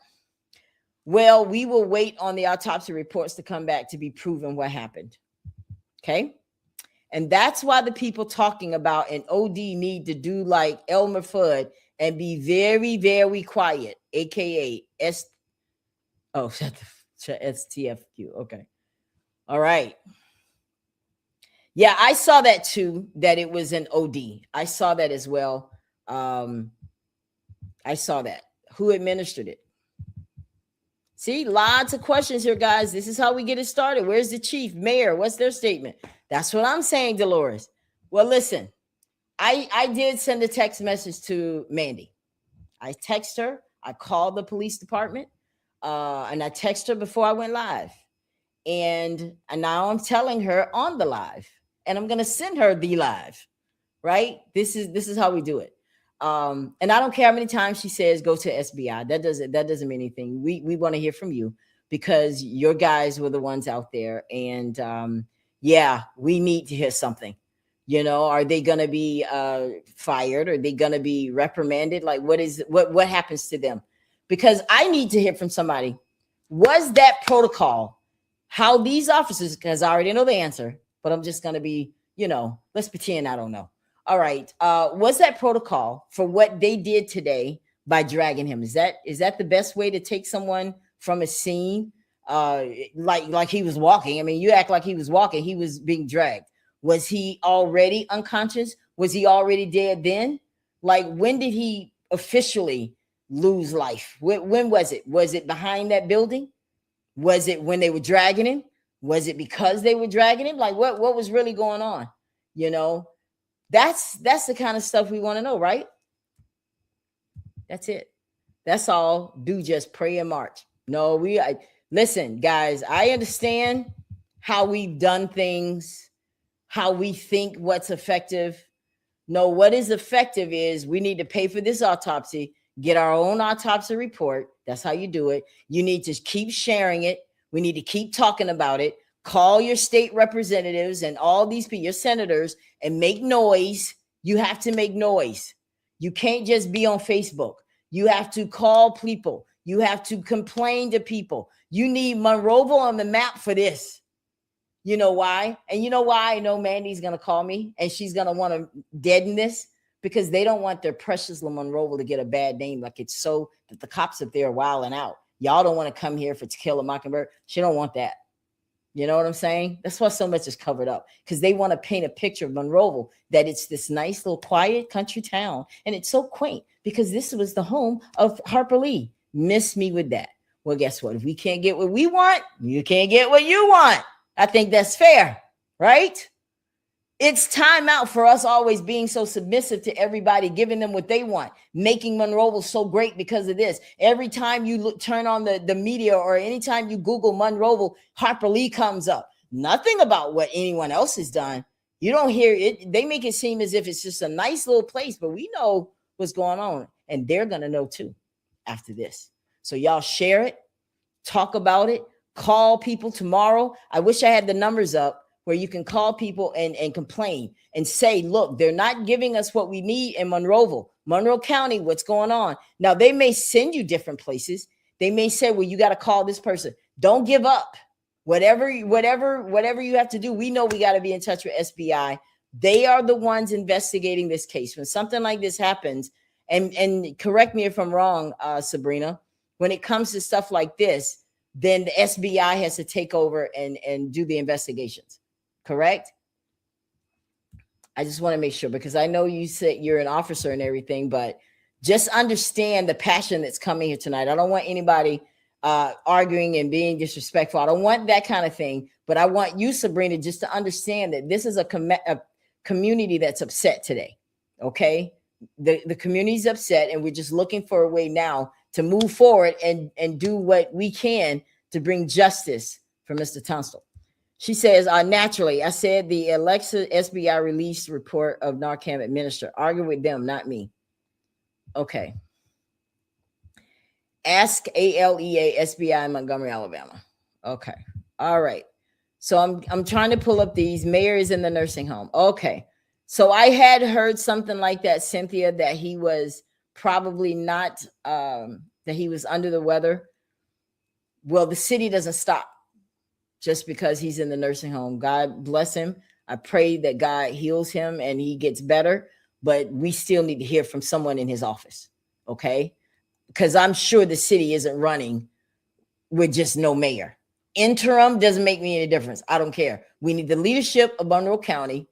Well, we will wait on the autopsy reports to come back to be proven what happened. Okay. And that's why the people talking about an OD need to do like Elmer Fudd and be very, very quiet, AKA STFQ. Okay. All right. Yeah, I saw that too, that it was an OD. I saw that as well. I saw that. Who administered it? See, lots of questions here, guys. This is how we get it started. Where's the chief, mayor? What's their statement? That's what I'm saying, Dolores. Well, listen, I did send a text message to Mandy. I text her. I called the police department, and I text her before I went live. And now I'm telling her on the live, and I'm going to send her the live, right? This is how we do it. And I don't care how many times she says, go to SBI. That doesn't mean anything. We want to hear from you because your guys were the ones out there. And, yeah, we need to hear something. Are they going to be, fired? Are they going to be reprimanded? Like what happens to them? Because I need to hear from somebody. Was that protocol how these officers, because I already know the answer, but I'm just going to be, let's pretend I don't know. All right. Was that protocol for what they did today by dragging him? Is that the best way to take someone from a scene? Like he was walking. I mean, you act like he was walking. He was being dragged. Was he already unconscious? Was he already dead then? Like, when did he officially lose life? When was it? Was it behind that building? Was it when they were dragging him? Was it because they were dragging him? Like, what was really going on? That's the kind of stuff we want to know, right? That's it. That's all. Do just pray and march. No, listen, guys, I understand how we've done things, how we think what's effective. No, what is effective is we need to pay for this autopsy, get our own autopsy report. That's how you do it. You need to keep sharing it. We need to keep talking about it. Call your state representatives and all these people, your senators, and make noise. You have to make noise. You can't just be on Facebook. You have to call people. You have to complain to people. You need Monroeville on the map for this. You know why? And you know why I know Mandy's going to call me and she's going to want to deaden this? Because they don't want their precious Monroeville to get a bad name. Like, it's so that the cops up there wilding out. Y'all don't want to come here for To Kill a Mockingbird. She don't want that. You know what I'm saying? That's why so much is covered up, because they want to paint a picture of Monroeville that it's this nice little quiet country town. And it's so quaint because this was the home of Harper Lee. Miss me with that. Well, guess what? If we can't get what we want, you can't get what you want. I think that's fair, right? It's time out for us always being so submissive to everybody, giving them what they want, making Monroeville so great because of this. Every time you turn on the media or anytime you Google Monroeville, Harper Lee comes up. Nothing about what anyone else has done. You don't hear it. They make it seem as if it's just a nice little place, but we know what's going on. And they're going to know too after this. So y'all share it, talk about it, call people tomorrow. I wish I had the numbers up where you can call people and complain and say, look, they're not giving us what we need in Monroeville, Monroe County, what's going on. Now, they may send you different places. They may say, well, you got to call this person. Don't give up. Whatever you have to do, we know we got to be in touch with SBI. They are the ones investigating this case. When something like this happens, and correct me if I'm wrong, Sabrina, when it comes to stuff like this, then the SBI has to take over and do the investigations. Correct? I just want to make sure, because I know you said you're an officer and everything, but just understand the passion that's coming here tonight. I don't want anybody arguing and being disrespectful. I don't want that kind of thing, but I want you, Sabrina, just to understand that this is a community that's upset today. Okay? The community's upset, and we're just looking for a way now to move forward and do what we can to bring justice for Mr. Tunstall. She says, naturally, I said the Alexa SBI released report of Narcan administered. Argue with them, not me. Okay. Ask ALEA SBI in Montgomery, Alabama. Okay. All right. So I'm trying to pull up these. Mayor is in the nursing home. Okay. So I had heard something like that, Cynthia, that he was probably not, that he was under the weather. Well, the city doesn't stop just because he's in the nursing home. God bless him. I pray that God heals him and he gets better, but we still need to hear from someone in his office, okay? Because I'm sure the city isn't running with just no mayor. Interim doesn't make me any difference. I don't care. We need the leadership of Monroe County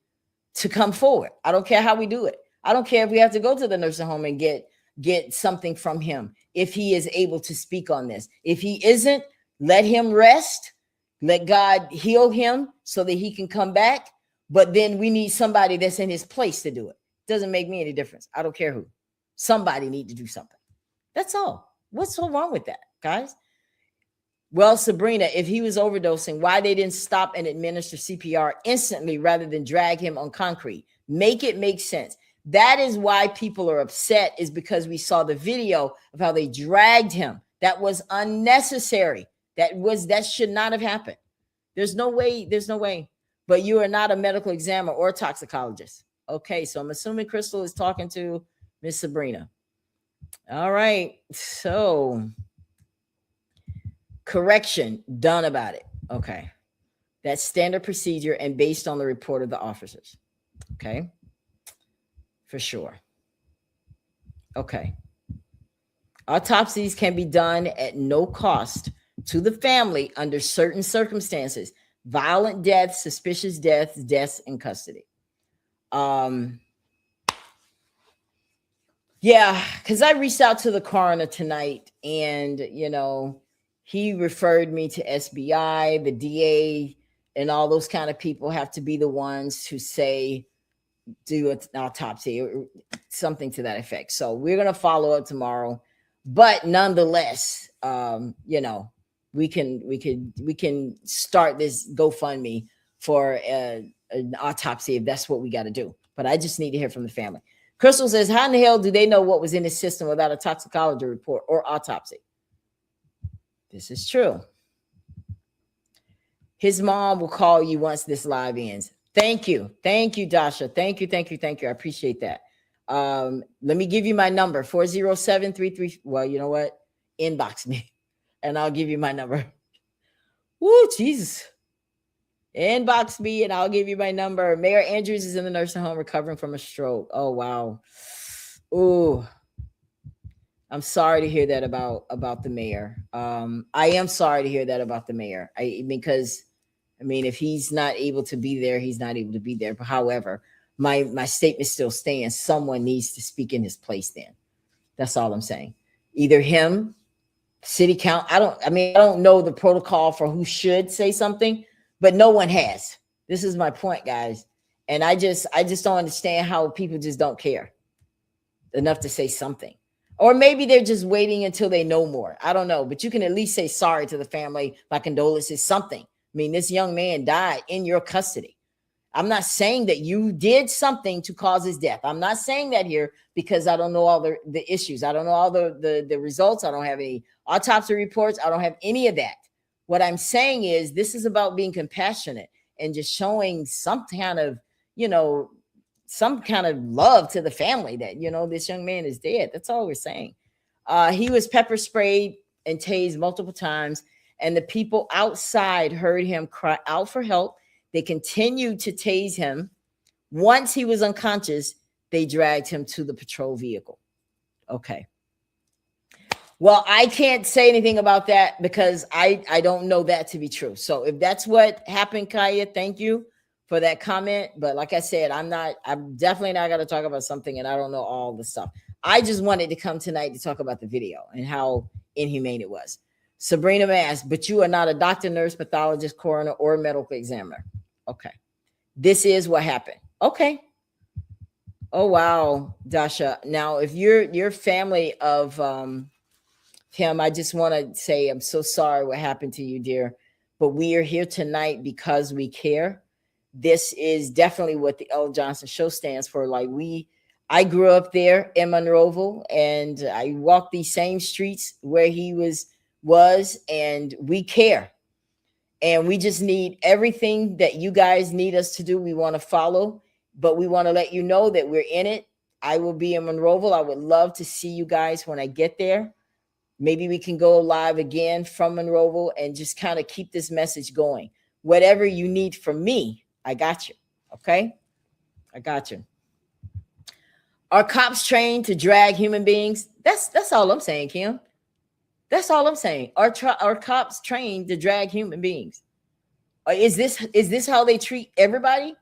to come forward. I don't care how we do it. I don't care if we have to go to the nursing home and get something from him if he is able to speak on this. If he isn't, let him rest. Let God heal him so that he can come back. But then we need somebody that's in his place to do it. Doesn't make me any difference. I don't care who. Somebody need to do something. That's all. What's so wrong with that, guys? Well, Sabrina, if he was overdosing, why they didn't stop and administer CPR instantly rather than drag him on concrete? Make it make sense. That is why people are upset, is because we saw the video of how they dragged him. That was unnecessary. That should not have happened. There's no way. But you are not a medical examiner or a toxicologist. Okay, so I'm assuming Crystal is talking to Miss Sabrina. All right, so correction done about it. Okay, that's standard procedure and based on the report of the officers. Okay, for sure. Okay, autopsies can be done at no cost to the family under certain circumstances: violent deaths, suspicious deaths, deaths in custody. Yeah, because I reached out to the coroner tonight, and he referred me to SBI, the DA, and all those kind of people have to be the ones to say do an autopsy or something to that effect. So we're gonna follow up tomorrow, but nonetheless, we can start this GoFundMe for an autopsy if that's what we got to do. But I just need to hear from the family. Crystal says, how in the hell do they know what was in his system without a toxicology report or autopsy? This is true. His mom will call you once this live ends. Thank you. Thank you, Dasha. Thank you. I appreciate that. Let me give you my number, 407-33. Well, you know what? Inbox me and I'll give you my number. Woo, Jesus. Inbox me and I'll give you my number. Mayor Andrews is in the nursing home recovering from a stroke. Oh, wow. Ooh. I'm sorry to hear that about the mayor. I am sorry to hear that about the mayor. Because if he's not able to be there, he's not able to be there. But however, my statement still stands. Someone needs to speak in his place then. That's all I'm saying. Either him City count. I don't know the protocol for who should say something, but no one has. This is my point, guys. And I just don't understand how people just don't care enough to say something. Or maybe they're just waiting until they know more. I don't know, but you can at least say sorry to the family, my condolences, something. I mean, this young man died in your custody. I'm not saying that you did something to cause his death. I'm not saying that here because I don't know all the issues. I don't know all the results. I don't have any autopsy reports. I don't have any of that. What I'm saying is this is about being compassionate and just showing some kind of, some kind of love to the family that, this young man is dead. That's all we're saying. He was pepper sprayed and tased multiple times, and the people outside heard him cry out for help. They continued to tase him. Once he was unconscious, they dragged him to the patrol vehicle. Okay. Well, I can't say anything about that because I don't know that to be true. So if that's what happened, Kaya, thank you for that comment. But like I said, I'm definitely not going to talk about something and I don't know all the stuff. I just wanted to come tonight to talk about the video and how inhumane it was. Sabrina Mass, but you are not a doctor, nurse, pathologist, coroner, or medical examiner. Okay. This is what happened. Okay. Oh, wow, Dasha. Now, if you're family of him, I just want to say I'm so sorry what happened to you, dear. But we are here tonight because we care. This is definitely what the Ella Johnson Show stands for. I grew up there in Monroeville, and I walked these same streets where he was, and we care. And we just need everything that you guys need us to do. We want to follow, but we want to let you know that we're in it. I will be in Monroeville. I would love to see you guys when I get there. Maybe we can go live again from Monroeville and just kind of keep this message going. Whatever you need from me, I got you. Okay? I got you. Are cops trained to drag human beings? That's all I'm saying, Kim. That's all I'm saying. Are cops trained to drag human beings? Or is this how they treat everybody?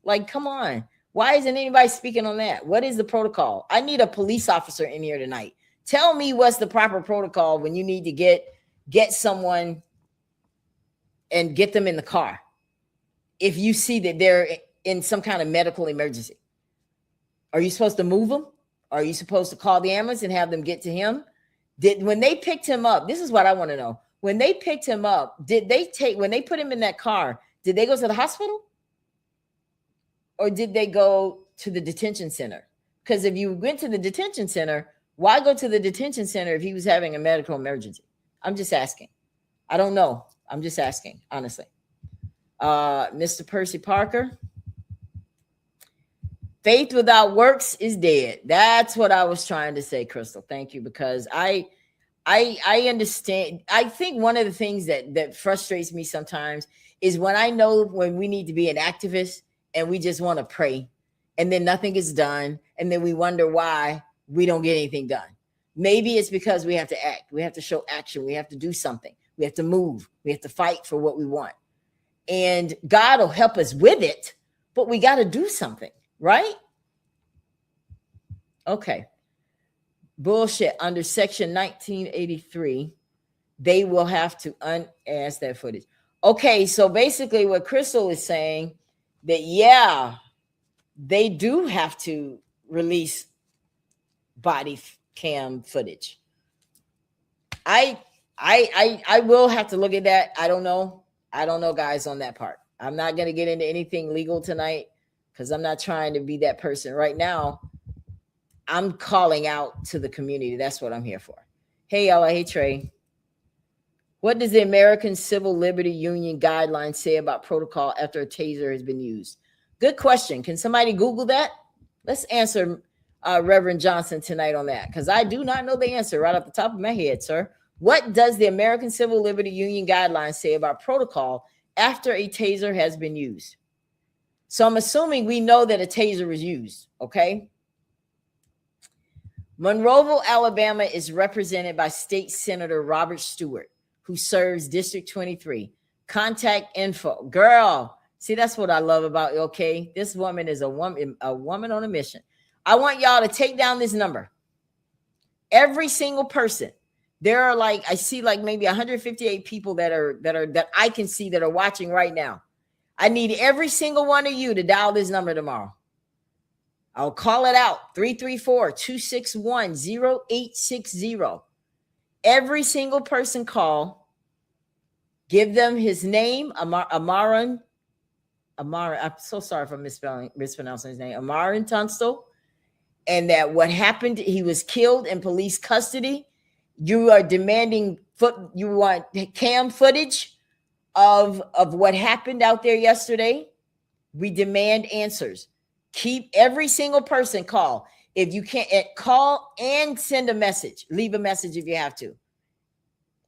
Like, come on. Why isn't anybody speaking on that? What is the protocol? I need a police officer in here tonight. Tell me what's the proper protocol when you need to get someone and get them in the car if you see that they're in some kind of medical emergency. Are you supposed to move them? Are you supposed to call the ambulance and have them get to him? When they picked him up, this is what I want to know. When they picked him up, when they put him in that car, did they go to the hospital? Or did they go to the detention center? Because if you went to the detention center, why go to the detention center if he was having a medical emergency? I'm just asking. I don't know. I'm just asking, honestly. Mr. Percy Parker. Faith without works is dead. That's what I was trying to say, Crystal. Thank you, because I understand. I think one of the things that frustrates me sometimes is when we need to be an activist and we just want to pray and then nothing is done. And then we wonder why we don't get anything done. Maybe it's because we have to act. We have to show action. We have to do something. We have to move. We have to fight for what we want. And God will help us with it, but we got to do something, right? Okay. Bullshit. Under Section 1983, they will have to unask that footage. Okay, so basically what Crystal is saying, that yeah, they do have to release body cam footage. I will have to look at that. I don't know, guys, on that part. I'm not going to get into anything legal tonight because I'm not trying to be that person right now. I'm calling out to the community. That's what I'm here for. Hey, Ella. Hey, Trey. What does the American Civil Liberty Union guidelines say about protocol after a taser has been used? Good question. Can somebody Google that? Let's answer Reverend Johnson tonight on that, because I do not know the answer right off the top of my head, sir. What does the American Civil Liberty Union guidelines say about protocol after a taser has been used? So I'm assuming we know that a taser was used, okay? Monroeville, Alabama is represented by State Senator Robert Stewart, who serves District 23. Contact info. Girl, see, that's what I love about you, okay? This woman is a woman on a mission. I want y'all to take down this number. Every single person There are like, I see like maybe 158 people that I can see that are watching right now. I need every single one of you to dial this number tomorrow. I'll call it out, 334-261-0860. Every single person call, give them his name, Ammarin. I'm so sorry for mispronouncing his name, Ammarin Tunstall, and that what happened, he was killed in police custody. You are demanding you want cam footage of what happened out there yesterday. We demand answers. Keep every single person call. If you can't, call and send a message. Leave a message if you have to.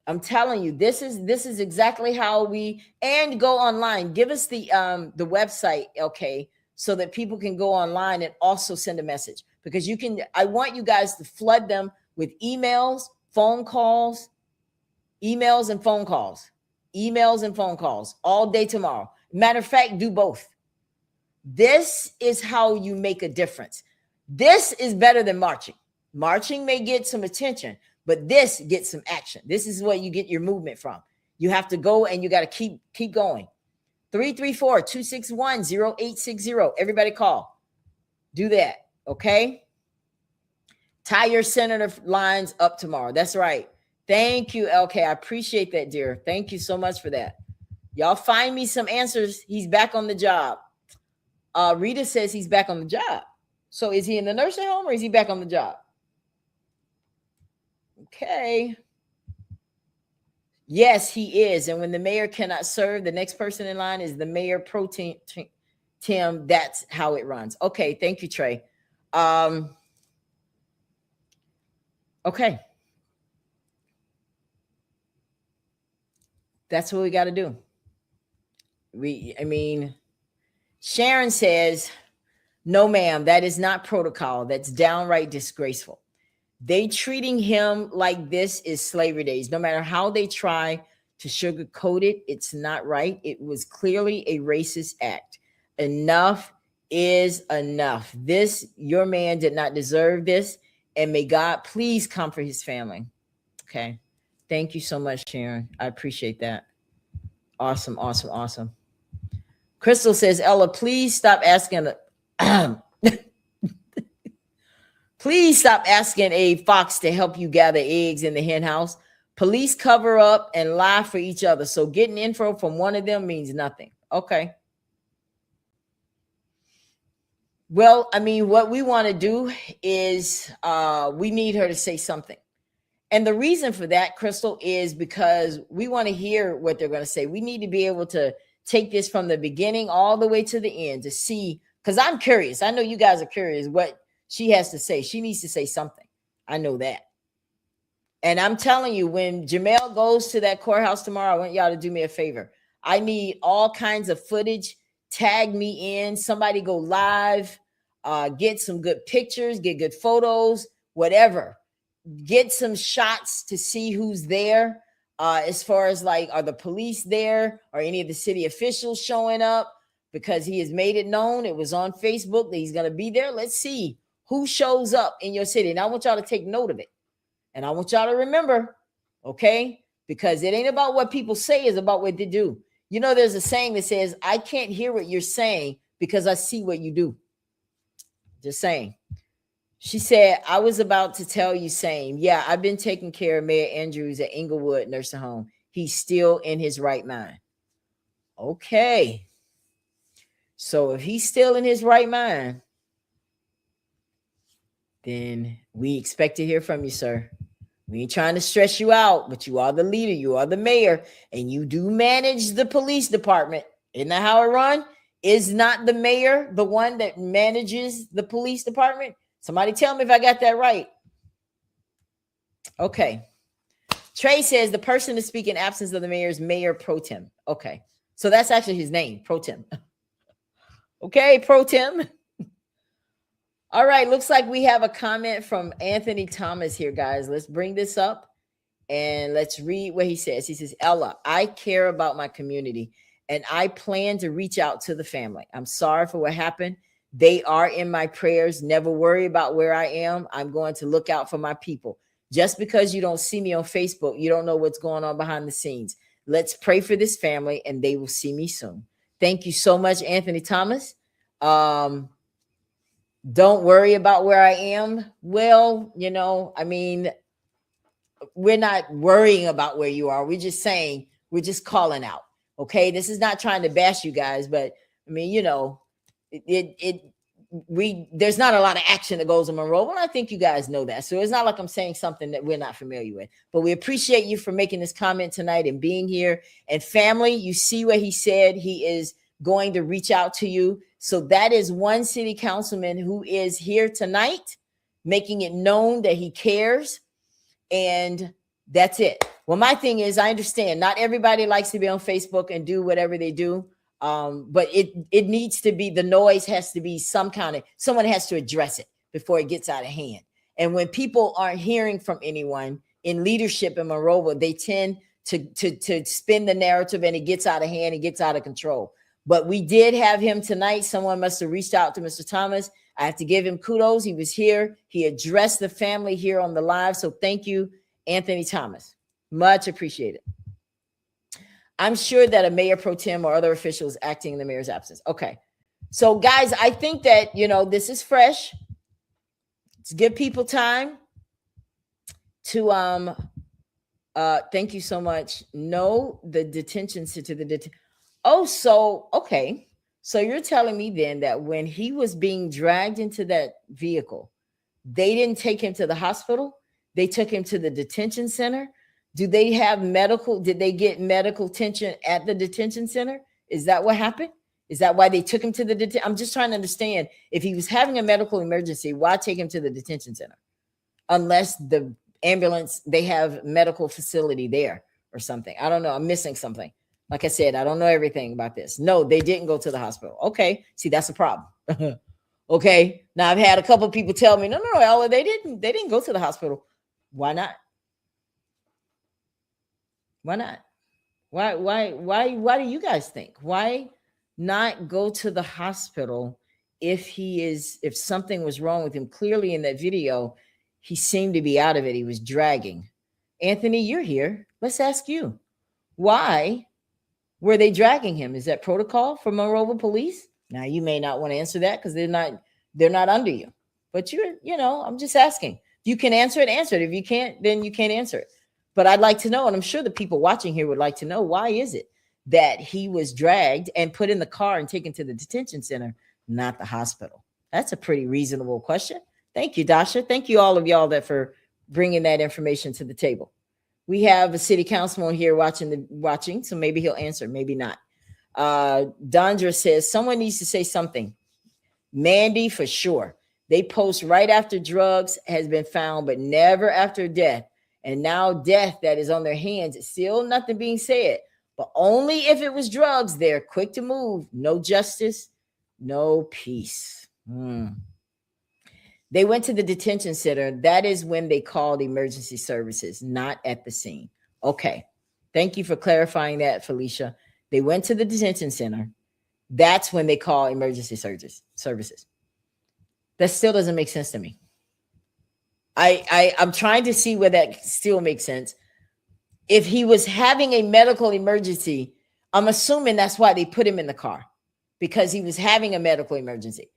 I'm telling you, this is exactly how we, and go online. Give us the website, okay, so that people can go online and also send a message, because you can. I want you guys to flood them with emails, phone calls, emails and phone calls, all day tomorrow. Matter of fact, do both. This is how you make a difference. This is better than marching. Marching may get some attention, but this gets some action. This is what you get your movement from. You have to go, and you got to keep going. 334-261-0860. Everybody call. Do that, okay? Tie your senator lines up tomorrow. That's right. Thank you, LK. I appreciate that, dear. Thank you so much for that. Y'all find me some answers. He's back on the job. Rita says he's back on the job. So is he in the nursing home or is he back on the job? Okay. Yes, he is. And when the mayor cannot serve, the next person in line is the mayor pro tem. That's how it runs. Okay. Thank you, Trey. Okay. That's what we got to do. Sharon says, no, ma'am, that is not protocol. That's downright disgraceful. They treating him like this is slavery days. No matter how they try to sugarcoat it, it's not right. It was clearly a racist act. Enough is enough. Your man did not deserve this. And may God please comfort his family. Okay. Thank you so much, Sharon. I appreciate that. Awesome, awesome, awesome. Crystal says, Ella, please stop asking. Please stop asking a fox to help you gather eggs in the hen house. Police cover up and lie for each other. So getting info from one of them means nothing. Okay. Well, what we want to do is we need her to say something. And the reason for that, Crystal, is because we want to hear what they're going to say. We need to be able to take this from the beginning all the way to the end to see, because I'm curious. I know you guys are curious what she has to say. She needs to say something. I know that. And I'm telling you, when Jamel goes to that courthouse tomorrow, I want y'all to do me a favor. I need all kinds of footage. Tag me in. Somebody go live. Get some good pictures. Get good photos. Whatever. Get some shots to see who's there. As far as like, are the police there? Or any of the city officials showing up? Because he has made it known. It was on Facebook that he's going to be there. Let's see who shows up in your city. And I want y'all to take note of it. And I want y'all to remember, okay? Because it ain't about what people say, it's about what they do. You know, there's a saying that says, I can't hear what you're saying because I see what you do. Just saying. She said, I was about to tell you same. Yeah, I've been taking care of Mayor Andrews at Inglewood Nursing Home. He's still in his right mind. Okay. So if he's still in his right mind, then we expect to hear from you, sir. We ain't trying to stress you out, but you are the leader. You are the mayor, and you do manage the police department. Isn't that how it runs? Is not the mayor the one that manages the police department? Somebody tell me if I got that right. Okay. Trey says the person to speak in absence of the mayor is Mayor Pro Tem. Okay. So that's actually his name, Pro Tem. Okay, Pro Tem. All right. Looks like we have a comment from Anthony Thomas here, guys. Let's bring this up and let's read what he says. He says, Ella, I care about my community and I plan to reach out to the family. I'm sorry for what happened. They are in my prayers. Never worry about where I am. I'm going to look out for my people. Just because you don't see me on Facebook, you don't know what's going on behind the scenes. Let's pray for this family and they will see me soon. Thank you so much, Anthony Thomas. Don't worry about where I am. Well, I mean, we're not worrying about where you are. We're just saying, we're just calling out. Okay. This is not trying to bash you guys, but I mean, there's not a lot of action that goes in Monroe. And I think you guys know that. So it's not like I'm saying something that we're not familiar with, but we appreciate you for making this comment tonight and being here. And family, you see what he said. He is going to reach out to you. So that is one city councilman who is here tonight, making it known that he cares. And that's it. Well, my thing is, I understand not everybody likes to be on Facebook and do whatever they do. But it needs to be, the noise has to be someone has to address it before it gets out of hand. And when people aren't hearing from anyone in leadership in Monroe, they tend to spin the narrative and it gets out of hand, it gets out of control. But we did have him tonight. Someone must have reached out to Mr. Thomas. I have to give him kudos. He was here. He addressed the family here on the live. So thank you, Anthony Thomas. Much appreciated. I'm sure that a mayor pro tem or other officials acting in the mayor's absence. Okay. So guys, I think that, this is fresh. Let's give people time to, thank you so much. No, the detention center, okay. So you're telling me then that when he was being dragged into that vehicle, they didn't take him to the hospital. They took him to the detention center. Do they have did they get medical attention at the detention center? Is that what happened? Is that why they took him to the detention? I'm just trying to understand, if he was having a medical emergency, why take him to the detention center? Unless the ambulance, they have medical facility there or something. I don't know. I'm missing something. Like I said, I don't know everything about this. No, they didn't go to the hospital. Okay. See, that's a problem. Okay. Now I've had a couple of people tell me, no, Ella, they didn't go to the hospital. Why not? Why not? Why do you guys think? Why not go to the hospital if something was wrong with him? Clearly in that video, he seemed to be out of it. He was dragging. Anthony, you're here. Let's ask you. Why were they dragging him? Is that protocol for Monroe Police? Now you may not want to answer that because they're not under you. But I'm just asking. You can answer it. If you can't, then you can't answer it. But I'd like to know, and I'm sure the people watching here would like to know, why is it that he was dragged and put in the car and taken to the detention center, not the hospital? That's a pretty reasonable question. Thank you, Dasha. Thank you, all of y'all, for bringing that information to the table. We have a city councilman here watching, so maybe he'll answer, maybe not. Dondra says, someone needs to say something. Mandy, for sure. They post right after drugs has been found, but never after death. And now death that is on their hands, it's still nothing being said. But only if it was drugs, they're quick to move. No justice, no peace. They went to the detention center. That is when they called emergency services, not at the scene. Okay. Thank you for clarifying that, Felicia. They went to the detention center. That's when they call emergency services. That still doesn't make sense to me. I'm trying to see where that still makes sense. If he was having a medical emergency, I'm assuming that's why they put him in the car, because he was having a medical emergency.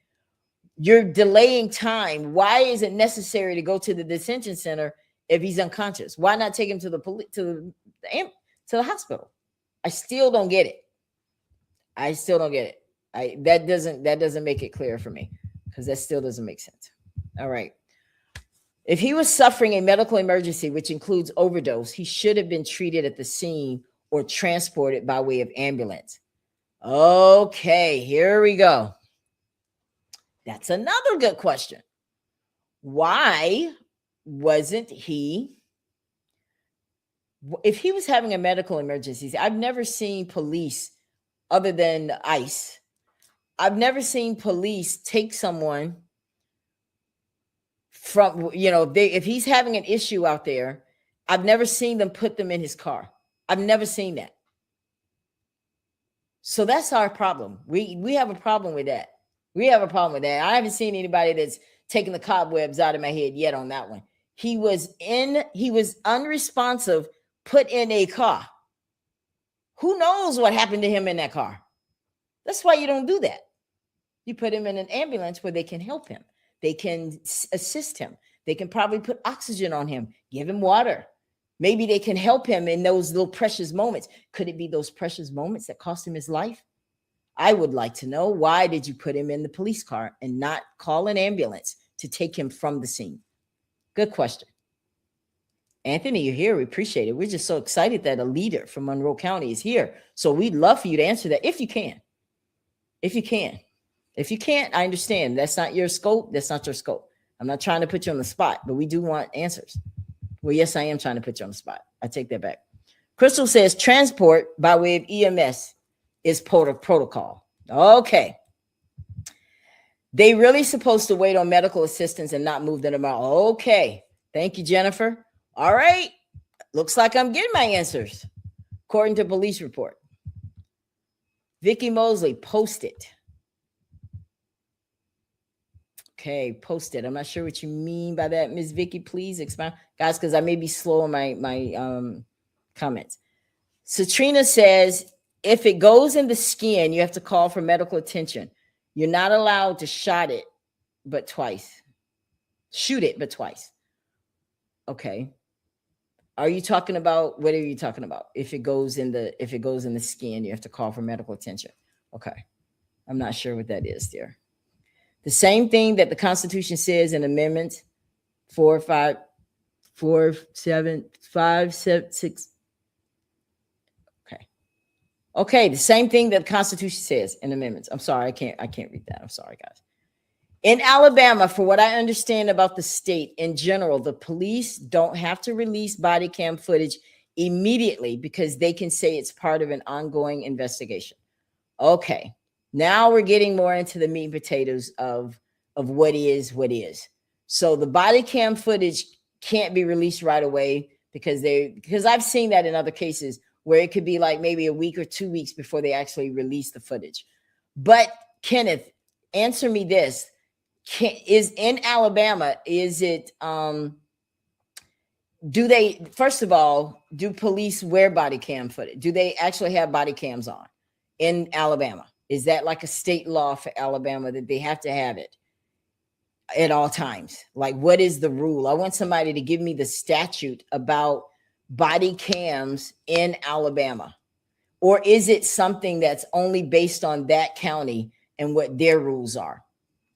You're delaying time. Why is it necessary to go to the detention center if he's unconscious? Why not take him to the hospital? I still don't get it. That doesn't make it clear for me, because that still doesn't make sense. All right. If he was suffering a medical emergency, which includes overdose, he should have been treated at the scene or transported by way of ambulance. Okay, here we go. That's another good question. Why wasn't he, if he was having a medical emergency? I've never seen police, other than ICE, I've never seen police take someone from, if he's having an issue out there, I've never seen them put them in his car. I've never seen that. So that's our problem. We have a problem with that. I haven't seen anybody that's taken the cobwebs out of my head yet on that one. He was unresponsive, put in a car. Who knows what happened to him in that car? That's why you don't do that. You put him in an ambulance where they can help him. They can assist him. They can probably put oxygen on him, give him water. Maybe they can help him in those little precious moments. Could it be those precious moments that cost him his life? I would like to know, why did you put him in the police car and not call an ambulance to take him from the scene? Good question. Anthony, you're here. We appreciate it. We're just so excited that a leader from Monroe County is here. So we'd love for you to answer that if you can. If you can. If you can't, I understand. That's not your scope. That's not your scope. I'm not trying to put you on the spot, but we do want answers. Well, yes, I am trying to put you on the spot. I take that back. Crystal says transport by way of EMS is protocol. Okay. They really supposed to wait on medical assistance and not move them out. Okay. Thank you, Jennifer. All right. Looks like I'm getting my answers according to police report. Vicky Mosley, post it. Okay, post it. I'm not sure what you mean by that, Ms. Vicky. Please expound, guys, because I may be slow on my comments. Satrina says, if it goes in the skin, you have to call for medical attention. You're not allowed to shoot it, but twice. Okay. Are you talking about, what are you talking about? If it goes in the skin, you have to call for medical attention. Okay. I'm not sure what that is there. The same thing that the Constitution says in Amendments 4, 5, 4, 7, 5, 7, 6. Okay. The same thing that the Constitution says in amendments. I'm sorry, I can't read that. I'm sorry, guys. In Alabama, for what I understand about the state in general, the police don't have to release body cam footage immediately because they can say it's part of an ongoing investigation. Okay. Now we're getting more into the meat and potatoes of what is. So the body cam footage can't be released right away because I've seen that in other cases where it could be like maybe a week or 2 weeks before they actually release the footage. But Kenneth, answer me this. Is in Alabama, is it, first of all, do police wear body cam footage? Do they actually have body cams on in Alabama? Is that like a state law for Alabama that they have to have it at all times? Like, what is the rule? I want somebody to give me the statute about body cams in Alabama. Or is it something that's only based on that county and what their rules are?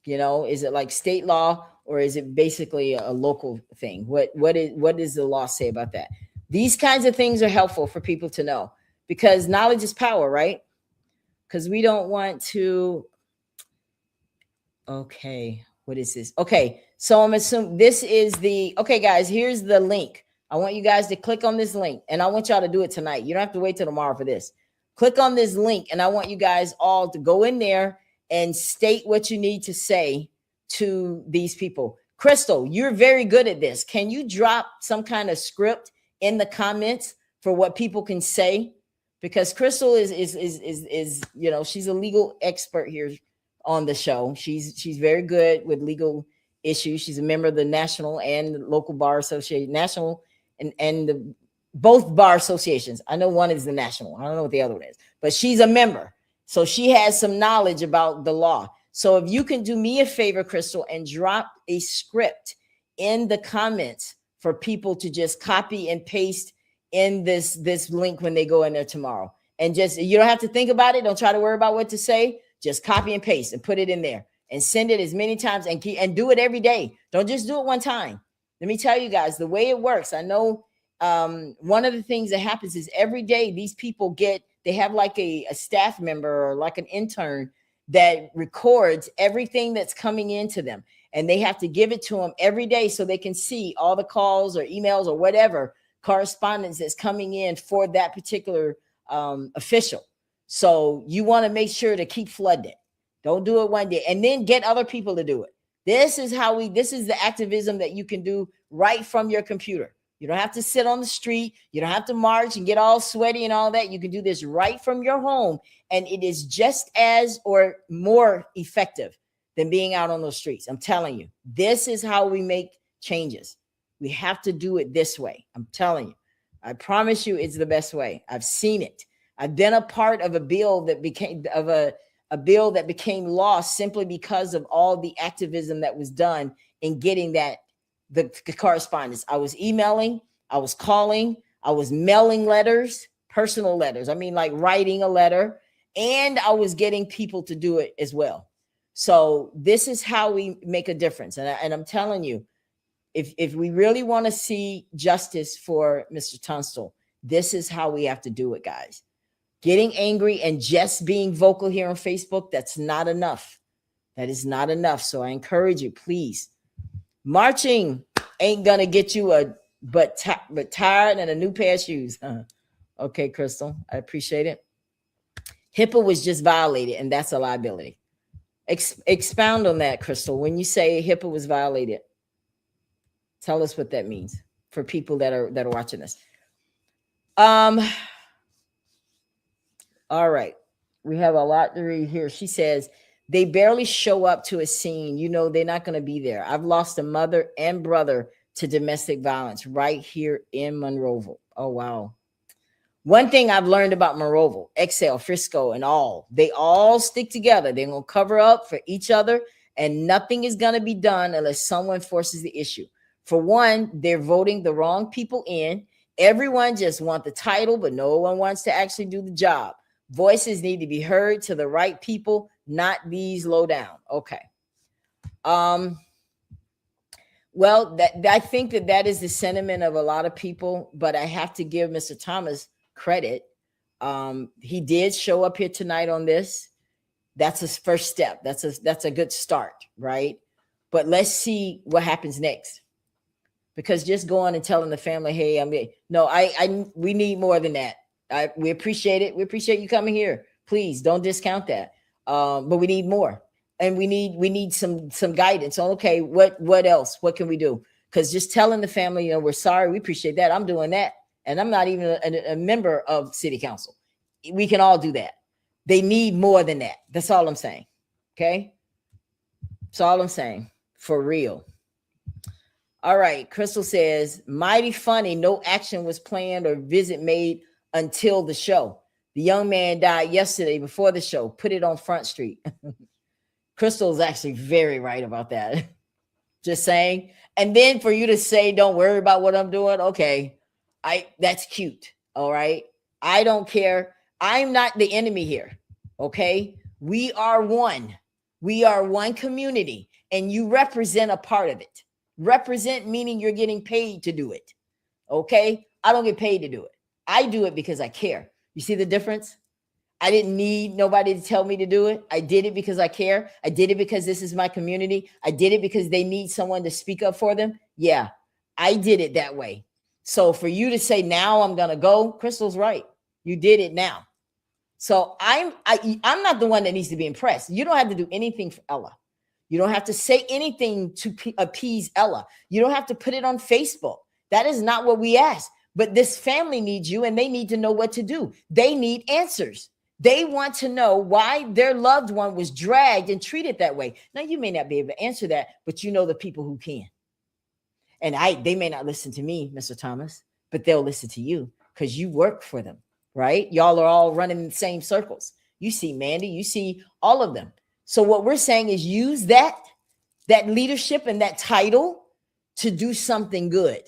You know, is it like state law or is it basically a local thing? What does the law say about that? These kinds of things are helpful for people to know because knowledge is power, right? Because we don't want to. Okay, what is this? Okay, so I'm assuming this is okay, guys, here's the link. I want you guys to click on this link and I want y'all to do it tonight. You don't have to wait till tomorrow for this. Click on this link and I want you guys all to go in there and state what you need to say to these people. Crystal, you're very good at this. Can you drop some kind of script in the comments for what people can say? Because Crystal is you know, she's a legal expert here on the show. She's very good with legal issues. She's a member of the National and the Local Bar Association, National and both bar associations. I know one is the national. I don't know what the other one is, but she's a member. So she has some knowledge about the law. So if you can do me a favor, Crystal, and drop a script in the comments for people to just copy and paste in this link when they go in there tomorrow. And just, you don't have to think about it. Don't try to worry about what to say. Just copy and paste and put it in there and send it as many times and do it every day. Don't just do it one time. Let me tell you guys the way it works. I know one of the things that happens is every day these people they have like a staff member or like an intern that records everything that's coming into them. And they have to give it to them every day so they can see all the calls or emails or whatever correspondence that's coming in for that particular official. So you want to make sure to keep flooding it. Don't do it one day and then get other people to do it. This is the activism that you can do right from your computer. You don't have to sit on the street. You don't have to march and get all sweaty and all that. You can do this right from your home. And it is just as or more effective than being out on those streets. I'm telling you, this is how we make changes. We have to do it this way. I'm telling you. I promise you it's the best way. I've seen it. I've been a part of a bill that became law simply because of all the activism that was done in getting the correspondence. I was emailing, I was calling, I was mailing letters, personal letters. I mean, like writing a letter, and I was getting people to do it as well. So this is how we make a difference. And I'm telling you, if we really want to see justice for Mr. Tunstall, this is how we have to do it, guys. Getting angry and just being vocal here on Facebook, that's not enough. That is not enough. So I encourage you, please. Marching ain't gonna get you but tired and a new pair of shoes. Okay, Crystal, I appreciate it. HIPAA was just violated, and that's a liability. Expound on that, Crystal. When you say HIPAA was violated, tell us what that means for people that are watching this. All right. We have a lot to read here. She says, they barely show up to a scene. You know, they're not going to be there. I've lost a mother and brother to domestic violence right here in Monroeville. Oh, wow. One thing I've learned about Monroeville, Excel, Frisco, and they all stick together. They're going to cover up for each other, and nothing is going to be done unless someone forces the issue. For one, they're voting the wrong people in. Everyone just wants the title, but no one wants to actually do the job. Voices need to be heard to the right people, not these low down. Okay. Well, I think that is the sentiment of a lot of people, but I have to give Mr. Thomas credit. He did show up here tonight on this. That's his first step. That's a good start, right? But let's see what happens next. Because just going and telling the family, hey, we need more than that. We appreciate it. We appreciate you coming here. Please don't discount that. But we need more, and we need some guidance on, okay, what else? What can we do? Because just telling the family, we're sorry, we appreciate that. I'm doing that, and I'm not even a member of city council. We can all do that. They need more than that. That's all I'm saying. Okay, that's all I'm saying, for real. All right, Crystal says, mighty funny. No action was planned or visit made until the show. The young man died yesterday before the show. Put it on Front Street. Crystal is actually very right about that. Just saying. And then for you to say, don't worry about what I'm doing. Okay. That's cute. All right. I don't care. I'm not the enemy here. Okay. We are one. We are one community, and you represent a part of it. Represent meaning you're getting paid to do it. Okay. I don't get paid to do it. I do it because I care. You see the difference? I didn't need nobody to tell me to do it. I did it because I care. I did it because this is my community. I did it because they need someone to speak up for them. Yeah, I did it that way. So for you to say now I'm going to go, Crystal's right. You did it now. So I'm not the one that needs to be impressed. You don't have to do anything for Ella. You don't have to say anything to appease Ella. You don't have to put it on Facebook. That is not what we ask. But this family needs you, and they need to know what to do. They need answers. They want to know why their loved one was dragged and treated that way. Now, you may not be able to answer that, but you know the people who can. And they may not listen to me, Mr. Thomas, but they'll listen to you because you work for them, right? Y'all are all running in the same circles. You see Mandy, you see all of them. So what we're saying is use that leadership and that title to do something good,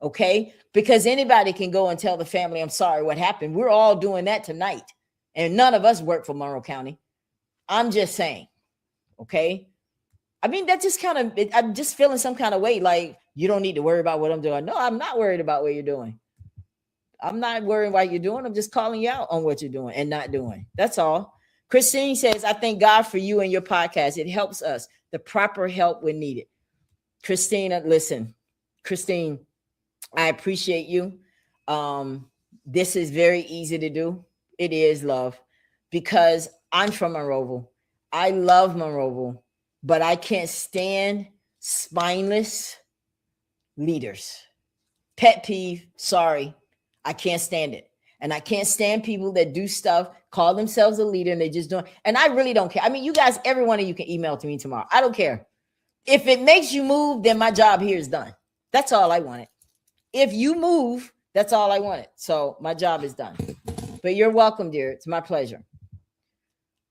okay? Because anybody can go and tell the family, I'm sorry, what happened. We're all doing that tonight. And none of us work for Monroe County. I'm just saying, okay? I mean, that just kind of, I'm just feeling some kind of way, like you don't need to worry about what I'm doing. No, I'm not worried about what you're doing. I'm not worrying what you're doing. I'm just calling you out on what you're doing and not doing. That's all. Christine says, I thank God for you and your podcast. It helps us. The proper help when needed. Christina, listen, Christine, I appreciate you. This is very easy to do. It is, love, because I'm from Monroeville. I love Monroeville, but I can't stand spineless leaders. Pet peeve, sorry. I can't stand it. And I can't stand people that do stuff, call themselves a leader, and they just don't. And I really don't care. I mean, you guys, every one of you can email to me tomorrow. I don't care. If it makes you move, then my job here is done. That's all I wanted. If you move, that's all I wanted. So my job is done. But you're welcome, dear. It's my pleasure.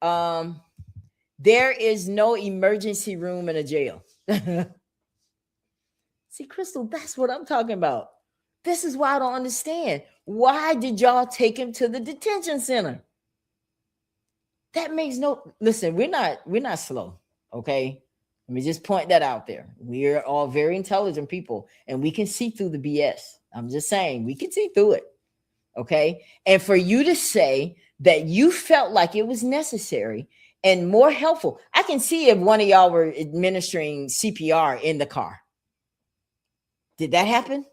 There is no emergency room in a jail. See, Crystal, that's what I'm talking about. This is why I don't understand. Why did y'all take him to the detention center? That makes no listen, we're not slow, okay? Let me just point that out there. We're all very intelligent people and we can see through the BS. I'm just saying, we can see through it. Okay? And for you to say that you felt like it was necessary and more helpful. I can see if one of y'all were administering CPR in the car. Did that happen?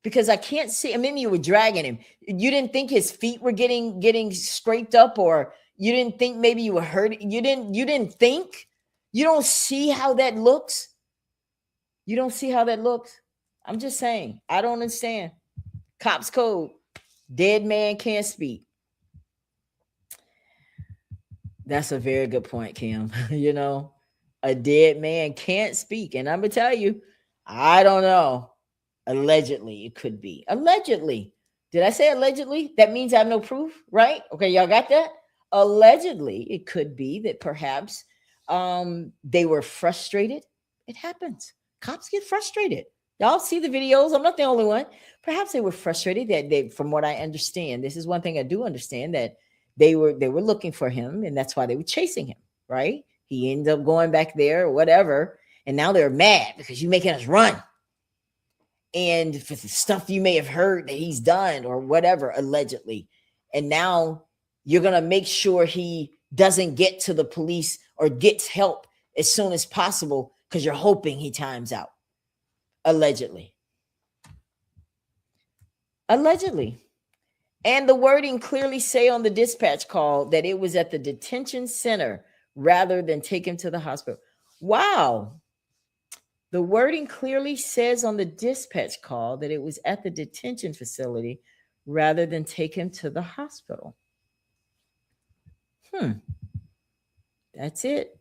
Because I can't see. I mean, you were dragging him. You didn't think his feet were getting scraped up, or you didn't think maybe you were hurt. You didn't think. You don't see how that looks. You don't see how that looks. I'm just saying. I don't understand. Cops code. Dead man can't speak. That's a very good point, Kim. You know, a dead man can't speak. And I'm going to tell you, I don't know. Allegedly, it could be. Allegedly. Did I say allegedly? That means I have no proof, right? Okay, y'all got that? Allegedly, it could be that perhaps they were frustrated. It happens. Cops get frustrated. Y'all see the videos. I'm not the only one. Perhaps they were frustrated that they, from what I understand, this is one thing I do understand, that they were looking for him, and that's why they were chasing him, right? He ended up going back there or whatever, and now they're mad because you're making us run. And for the stuff you may have heard that he's done or whatever, allegedly. And now you're going to make sure he doesn't get to the police or gets help as soon as possible because you're hoping he times out. Allegedly. Allegedly. And the wording clearly say on the dispatch call that it was at the detention center rather than take him to the hospital. Wow. The wording clearly says on the dispatch call that it was at the detention facility rather than take him to the hospital. That's it.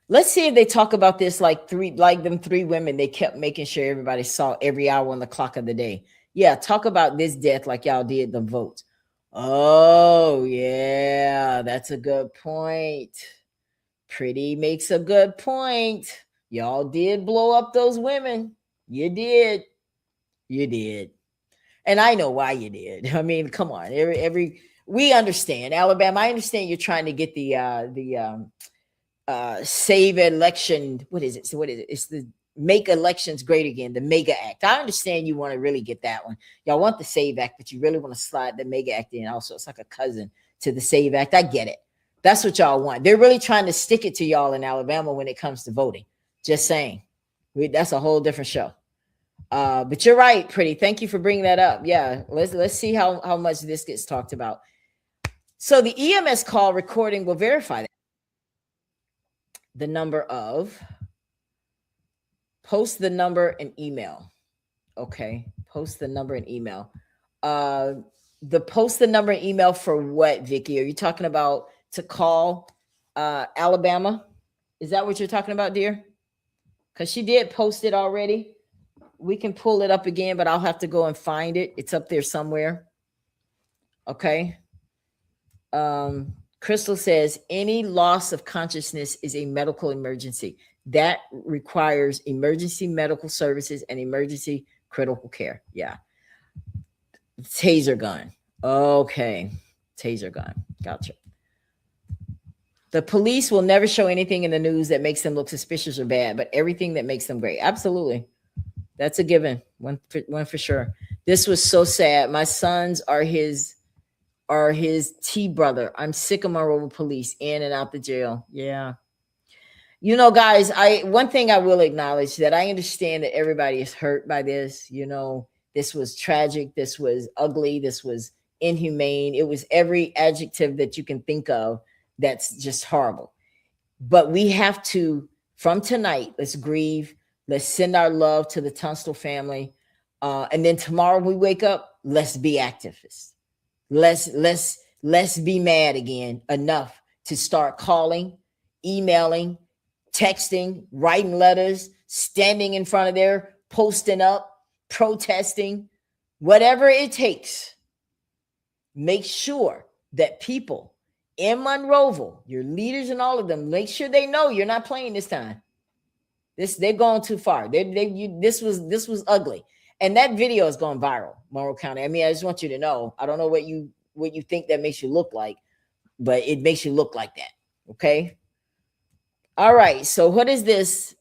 Let's see if they talk about this like them three women. They kept making sure everybody saw every hour on the clock of the day. Yeah, talk about this death like y'all did the vote. Oh, yeah, that's a good point. Pretty makes a good point. Y'all did blow up those women. You did. You did. And I know why you did. I mean, come on. We understand. Alabama, I understand you're trying to get the save election. What is it? So what is it? It's the Make Elections Great Again, the MEGA Act. I understand you want to really get that one. Y'all want the Save Act, but you really want to slide the MEGA Act in also. It's like a cousin to the Save Act. I get it. That's what y'all want. They're really trying to stick it to y'all in Alabama when it comes to voting. Just saying. That's a whole different show. But you're right, Pretty. Thank you for bringing that up. Yeah, let's see how much this gets talked about. So the EMS call recording will verify that. The number of, post the number and email. Okay, post the number and email. The post the number and email for what, Vicky? Are you talking about to call Alabama? Is that what you're talking about, dear? Because she did post it already. We can pull it up again, but I'll have to go and find it. It's up there somewhere. Okay. Crystal says, any loss of consciousness is a medical emergency. That requires emergency medical services and emergency critical care. Yeah. Taser gun. Okay. Taser gun. Gotcha. The police will never show anything in the news that makes them look suspicious or bad, but everything that makes them great. Absolutely. That's a given. One for sure. This was so sad. My sons are his T brother. I'm sick of Monroe police in and out the jail. Yeah. You know, guys, one thing I will acknowledge that I understand that everybody is hurt by this. You know, this was tragic. This was ugly. This was inhumane. It was every adjective that you can think of. That's just horrible. But we have to, from tonight, let's grieve. Let's send our love to the Tunstall family. And then tomorrow we wake up, let's be activists. Let's be mad again enough to start calling, emailing, texting, writing letters, standing in front of there, posting up, protesting, whatever it takes. Make sure that people in Monroeville, your leaders and all of them, make sure they know you're not playing this time. They're going too far. This was ugly. And that video is going viral, Monroe County. I mean, I just want you to know. I don't know what you think that makes you look like, but it makes you look like that. Okay. All right. So what is this?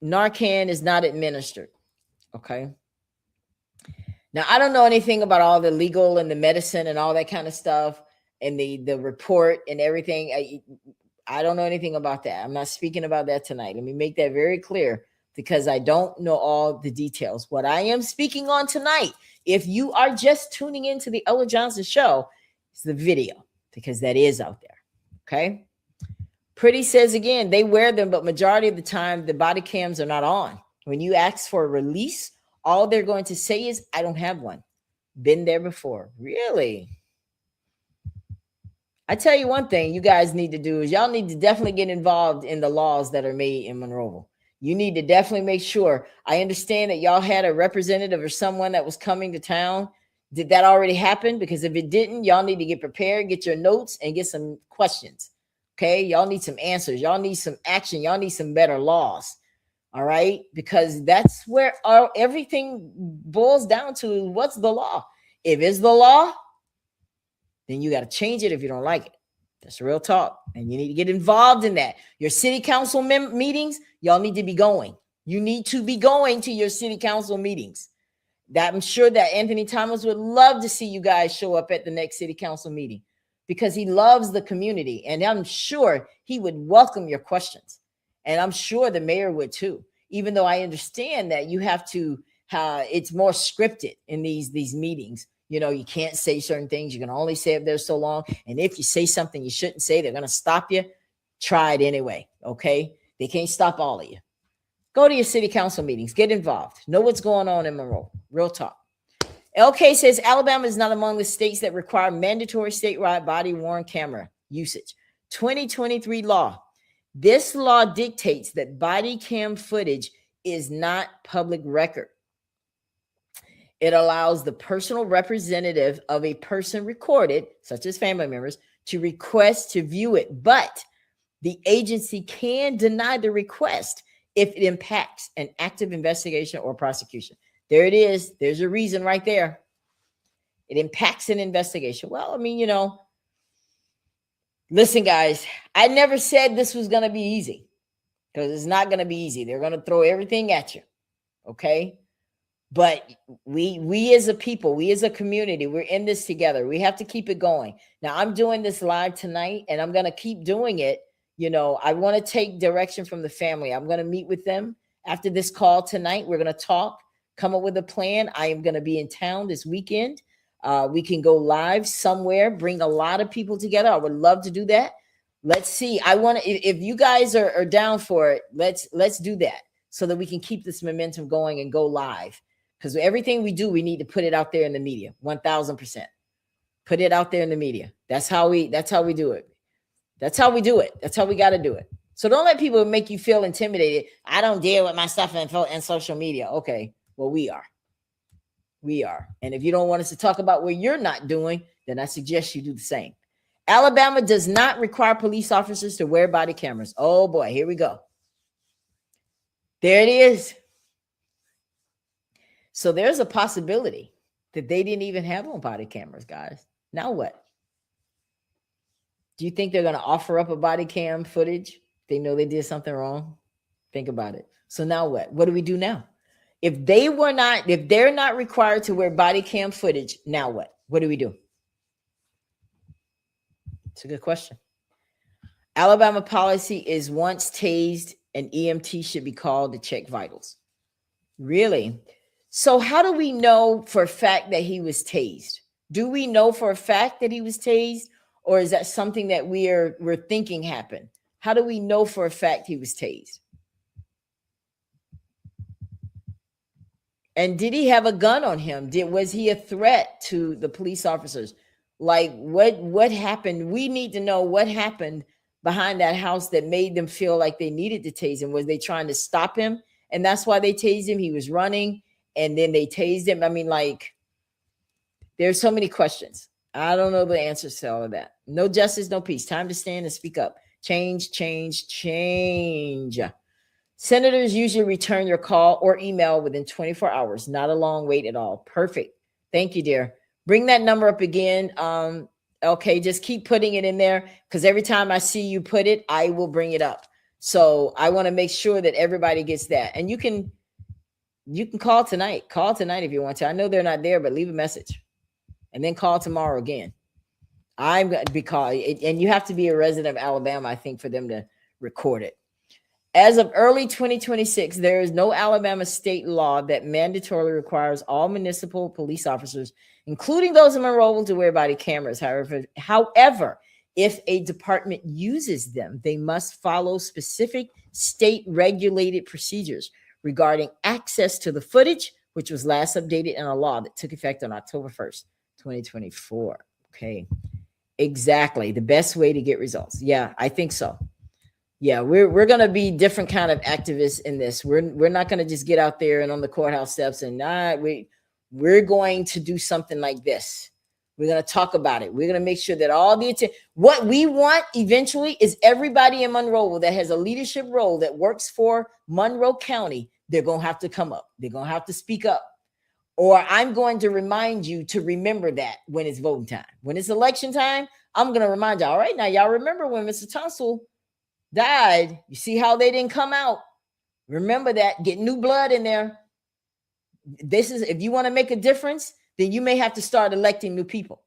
Narcan is not administered. Okay. Now, I don't know anything about all the legal and the medicine and all that kind of stuff and the report and everything. I don't know anything about that. I'm not speaking about that tonight. Let me make that very clear because I don't know all the details. What I am speaking on tonight, if you are just tuning into the Ella Johnson show, is the video because that is out there. Okay. Pretty says again, they wear them, but majority of the time the body cams are not on. When you ask for a release, all they're going to say is, I don't have one. Been there before. Really? I tell you one thing you guys need to do is y'all need to definitely get involved in the laws that are made in Monroeville. You need to definitely make sure. I understand that y'all had a representative or someone that was coming to town. Did that already happen? Because if it didn't, y'all need to get prepared, get your notes, and get some questions. Okay? Y'all need some answers. Y'all need some action. Y'all need some better laws. All right? Because that's where everything boils down to. What's the law? If it's the law, then you got to change it if you don't like it. That's real talk. And you need to get involved in that. Your city council meetings, y'all need to be going. You need to be going to your city council meetings. That I'm sure that Anthony Thomas would love to see you guys show up at the next city council meeting because he loves the community. And I'm sure he would welcome your questions. And I'm sure the mayor would too, even though I understand that you have to, it's more scripted in these meetings. You know, you can't say certain things. You can only say if they're so long. And if you say something you shouldn't say, they're going to stop you. Try it anyway. Okay. They can't stop all of you. Go to your city council meetings. Get involved. Know what's going on in Monroe. Real talk. LK says Alabama is not among the states that require mandatory statewide body worn camera usage. 2023 law. This law dictates that body cam footage is not public record. It allows the personal representative of a person recorded, such as family members, to request to view it, but the agency can deny the request if it impacts an active investigation or prosecution. There it is. There's a reason right there. It impacts an investigation. Well, I mean, you know, listen, guys, I never said this was going to be easy because it's not going to be easy. They're going to throw everything at you. Okay. But we as a people, we as a community, we're in this together. We have to keep it going. Now, I'm doing this live tonight, and I'm going to keep doing it. You know, I want to take direction from the family. I'm going to meet with them after this call tonight. We're going to talk, come up with a plan. I am going to be in town this weekend. We can go live somewhere, bring a lot of people together. I would love to do that. Let's see. I want to, if you guys are down for it, let's do that so that we can keep this momentum going and go live. Because everything we do, we need to put it out there in the media. 1000%. Put it out there in the media. That's how we do it. That's how we do it. That's how we got to do it. So don't let people make you feel intimidated. I don't deal with my stuff in social media. Okay. Well, we are. We are. And if you don't want us to talk about what you're not doing, then I suggest you do the same. Alabama does not require police officers to wear body cameras. Oh boy, here we go. There it is. So there's a possibility that they didn't even have on body cameras, guys. Now what? Do you think they're going to offer up a body cam footage? They know they did something wrong. Think about it. So now what? What do we do now? If they're not required to wear body cam footage, now what? What do we do? It's a good question. Alabama policy is once tased, an EMT should be called to check vitals. Really? So how do we know for a fact that he was tased? Do we know for a fact that he was tased, or is that something that we're thinking happened? How do we know for a fact he was tased? And did he have a gun on him? Was he a threat to the police officers? Like what happened? We need to know what happened behind that house that made them feel like they needed to tase him. Was they trying to stop him And that's why they tased him. He was running and then they tased him. I mean, like, there's so many questions. I don't know the answers to all of that. No justice, no peace. Time to stand and speak up. Change, change, change. Senators usually return your call or email within 24 hours. Not a long wait at all. Perfect. Thank you, dear. Bring that number up again. Okay, just keep putting it in there because every time I see you put it, I will bring it up. So I want to make sure that everybody gets that. And you can call tonight. Call tonight if you want to. I know they're not there, but leave a message. And then call tomorrow again. I'm going to be calling, and you have to be a resident of Alabama, I think, for them to record it. As of early 2026, there is no Alabama state law that mandatorily requires all municipal police officers, including those in Monroeville, to wear body cameras. However, if a department uses them, they must follow specific state regulated procedures regarding access to the footage, which was last updated in a law that took effect on October 1st, 2024. Okay, exactly. The best way to get results. Yeah, I think so. Yeah, we're going to be different kind of activists in this. We're not going to just get out there and on the courthouse steps and we're going to do something like this. We're going to talk about it. We're going to make sure that all the what we want eventually is everybody in Monroeville that has a leadership role that works for Monroe County. They're going to have to come up. They're going to have to speak up. Or I'm going to remind you to remember that when it's voting time. When it's election time, I'm going to remind y'all. All right, now y'all remember when Mr. Tunsil died. You see how they didn't come out? Remember that. Get new blood in there. This is, if you want to make a difference, then you may have to start electing new people.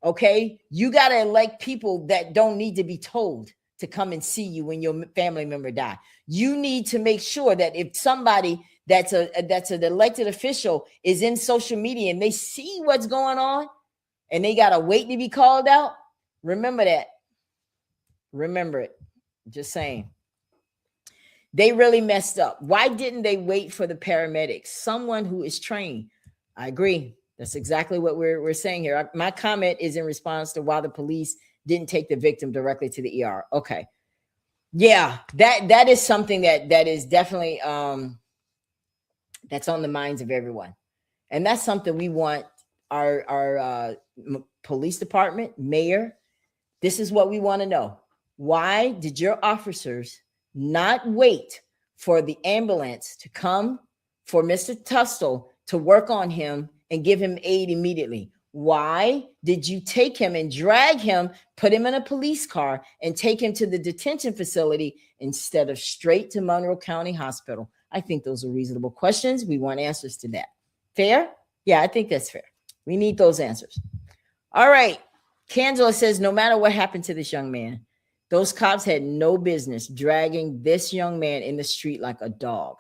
Okay? You got to elect people that don't need to be told to come and see you when your family member died. You need to make sure that if somebody that's an elected official is in social media and they see what's going on and they got to wait to be called out, remember that. Remember it. Just saying. They really messed up. Why didn't they wait for the paramedics? Someone who is trained. I agree. That's exactly what we're saying here. My comment is in response to why the police didn't take the victim directly to the ER. Okay. Yeah, that is something that is definitely that's on the minds of everyone. And that's something we want our police department, mayor. This is what we want to know. Why did your officers not wait for the ambulance to come for Mr. Tunsil to work on him and give him aid immediately? Why did you take him and drag him, put him in a police car and take him to the detention facility instead of straight to Monroe County Hospital? I think those are reasonable questions. We want answers to that. Fair? Yeah, I think that's fair. We need those answers. All right. Cangela says, no matter what happened to this young man, those cops had no business dragging this young man in the street like a dog.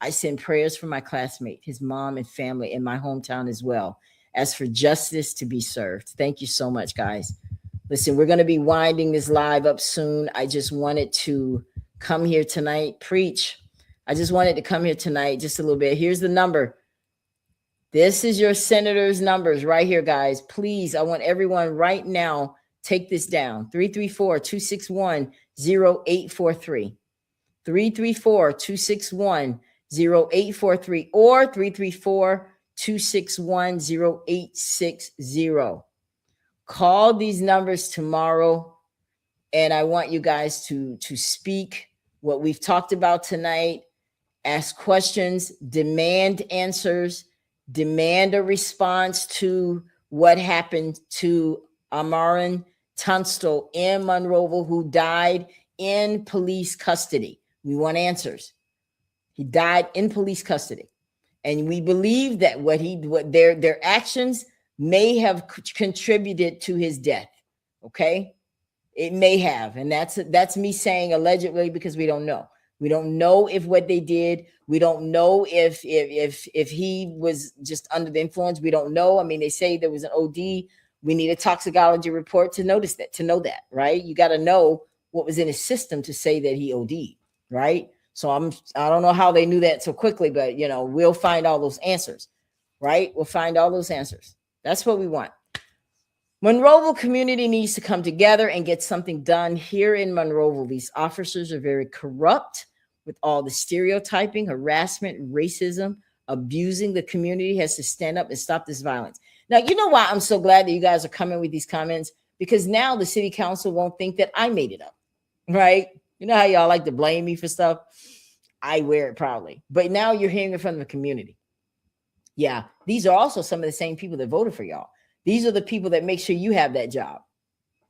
I send prayers for my classmate, his mom and family in my hometown as well, as for justice to be served. Thank you so much, guys. Listen, we're going to be winding this live up soon. I just wanted to come here tonight, preach. I just wanted to come here tonight just a little bit. Here's the number. This is your senator's numbers right here, guys. Please, I want everyone right now, take this down. 334-261-0843. 334-261-0843 or 334-261-0860. Call these numbers tomorrow, and I want you guys to speak what we've talked about tonight. Ask questions, demand answers, demand a response to what happened to Ammarin Tunsil in Monroeville, who died in police custody. We want answers. He died in police custody. And we believe that their actions may have contributed to his death. Okay? It may have. And that's me saying allegedly because we don't know. We don't know if what they did. We don't know if he was just under the influence. We don't know. I mean, they say there was an OD. We need a toxicology report to know that, right? You got to know what was in his system to say that he OD'd, right? So I don't know how they knew that so quickly, but we'll find all those answers, right? We'll find all those answers. That's what we want. Monroeville community needs to come together and get something done here in Monroeville. These officers are very corrupt. with all the stereotyping, harassment, racism, abusing the community has to stand up and stop this violence. Now, you know why I'm so glad that you guys are coming with these comments? Because now the city council won't think that I made it up, right? You know how y'all like to blame me for stuff? I wear it proudly. But now you're hearing it from the community. Yeah, these are also some of the same people that voted for y'all. These are the people that make sure you have that job,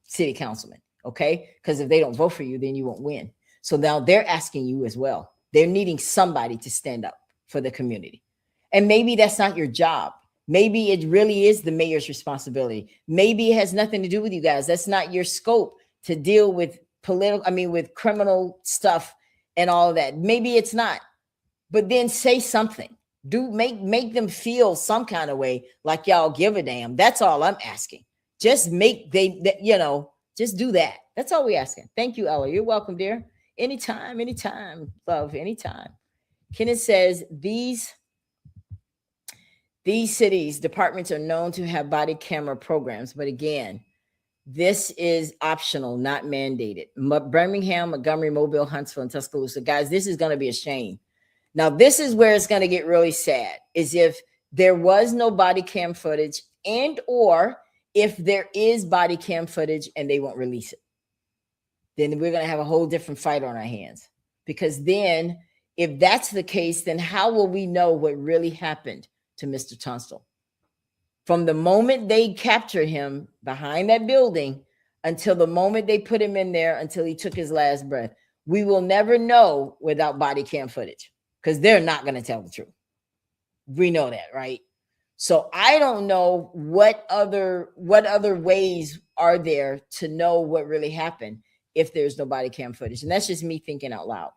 city councilman, okay? Because if they don't vote for you, then you won't win. So now they're asking you as well. They're needing somebody to stand up for the community. And maybe that's not your job. Maybe it really is the mayor's responsibility. Maybe it has nothing to do with you guys. That's not your scope to deal with with criminal stuff and all of that. Maybe it's not. But then say something. Make them feel some kind of way, like y'all give a damn. That's all I'm asking. Just just do that. That's all we're asking. Thank you, Ella. You're welcome, dear. Anytime, love, anytime. Kenneth says these cities departments are known to have body camera programs, but again, this is optional, not mandated. Birmingham, Montgomery, Mobile, Huntsville, and Tuscaloosa. Guys, this is going to be a shame. Now, this is where it's going to get really sad, is if there was no body cam footage and or if there is body cam footage and they won't release it. Then we're going to have a whole different fight on our hands. Because then, if that's the case, then how will we know what really happened to Mr. Tunstall? From the moment they captured him behind that building until the moment they put him in there, until he took his last breath, we will never know without body cam footage. Because they're not going to tell the truth. We know that, right? So I don't know what other ways are there to know what really happened if there's no body cam footage. And that's just me thinking out loud.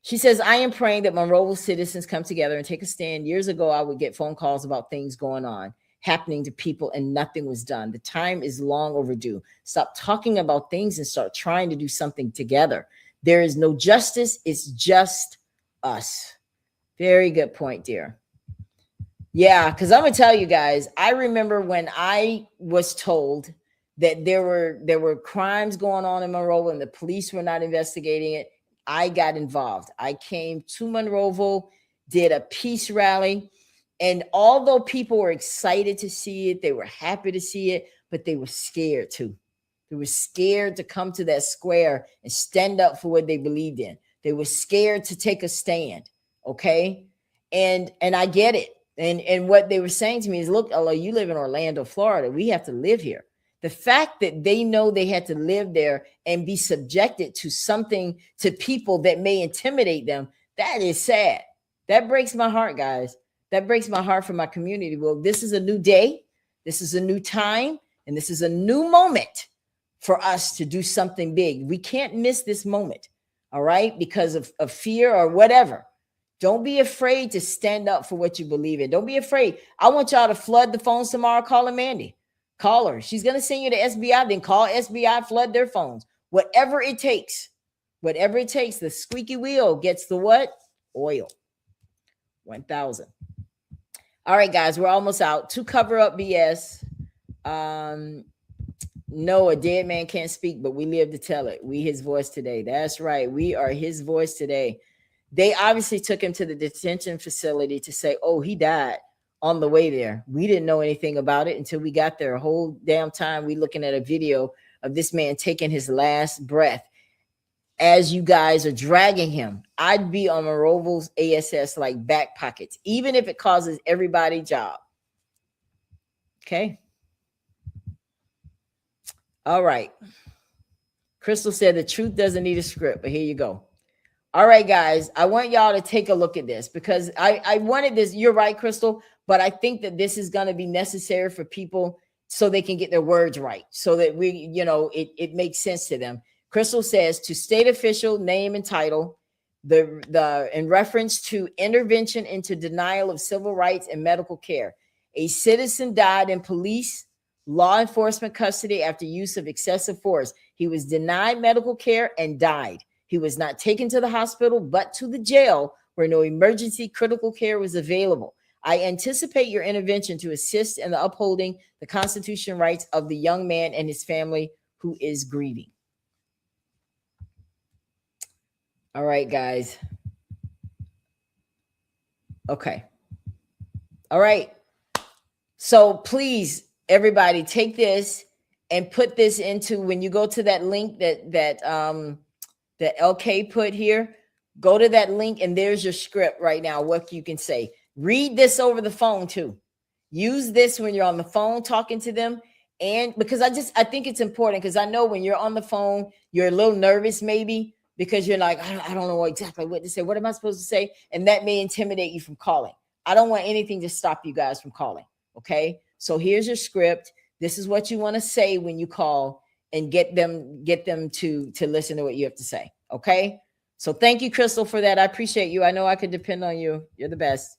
She says, I am praying that Monroeville citizens come together and take a stand. Years ago, I would get phone calls about things going on, happening to people, and nothing was done. The time is long overdue. Stop talking about things and start trying to do something together. There is no justice. It's just us. Very good point, dear. Yeah, because I'm gonna tell you guys, I remember when I was told that there were crimes going on in Monroeville and the police were not investigating it. I got involved. I came to Monroeville, did a peace rally, and although people were excited to see it, they were happy to see it, but they were scared too. They were scared to come to that square and stand up for what they believed in. They were scared to take a stand. Okay. And I get it. And what they were saying to me is, look, Ella, you live in Orlando, Florida. We have to live here. The fact that they know they had to live there and be subjected to something, to people that may intimidate them, that is sad. That breaks my heart, guys. That breaks my heart for my community. Well, this is a new day. This is a new time. And this is a new moment for us to do something big. We can't miss this moment. All right. Because of fear or whatever. Don't be afraid to stand up for what you believe in. Don't be afraid. I want y'all to flood the phones tomorrow. Call Mandy. Call her. She's going to send you to SBI. Then call SBI, flood their phones. Whatever it takes. Whatever it takes. The squeaky wheel gets the what? Oil. 1,000. All right, guys. We're almost out. To cover up BS. No, a dead man can't speak, but we live to tell it. We his voice today. That's right. We are his voice today. They obviously took him to the detention facility to say, oh, he died on the way there. We didn't know anything about it until we got there. A whole damn time we looking at a video of this man taking his last breath as you guys are dragging him. I'd be on Monroeville's ASS like back pockets, even if it causes everybody job. Okay. All right. Crystal said the truth doesn't need a script, but here you go. All right, guys, I want y'all to take a look at this because I wanted this. You're right, Crystal, but I think that this is going to be necessary for people so they can get their words right, so that it makes sense to them. Crystal says to state official name and title, the in reference to intervention into denial of civil rights and medical care. A citizen died in police law enforcement custody after use of excessive force. He was denied medical care and died. He was not taken to the hospital, but to the jail where no emergency critical care was available. I anticipate your intervention to assist in the upholding the constitutional rights of the young man and his family who is grieving. All right, guys. Okay. All right. So please, everybody, take this and put this into, when you go to that link that LK put here, go to that link and there's your script right now, what you can say. Read this over the phone too. Use this when you're on the phone talking to them. And because I think it's important, because I know when you're on the phone, you're a little nervous maybe because you're like, I don't know exactly what to say. What am I supposed to say? And that may intimidate you from calling. I don't want anything to stop you guys from calling. Okay. So here's your script. This is what you want to say when you call, and get them to listen to what you have to say. Okay. So thank you, Crystal, for that. I appreciate you. I know I could depend on you. You're the best.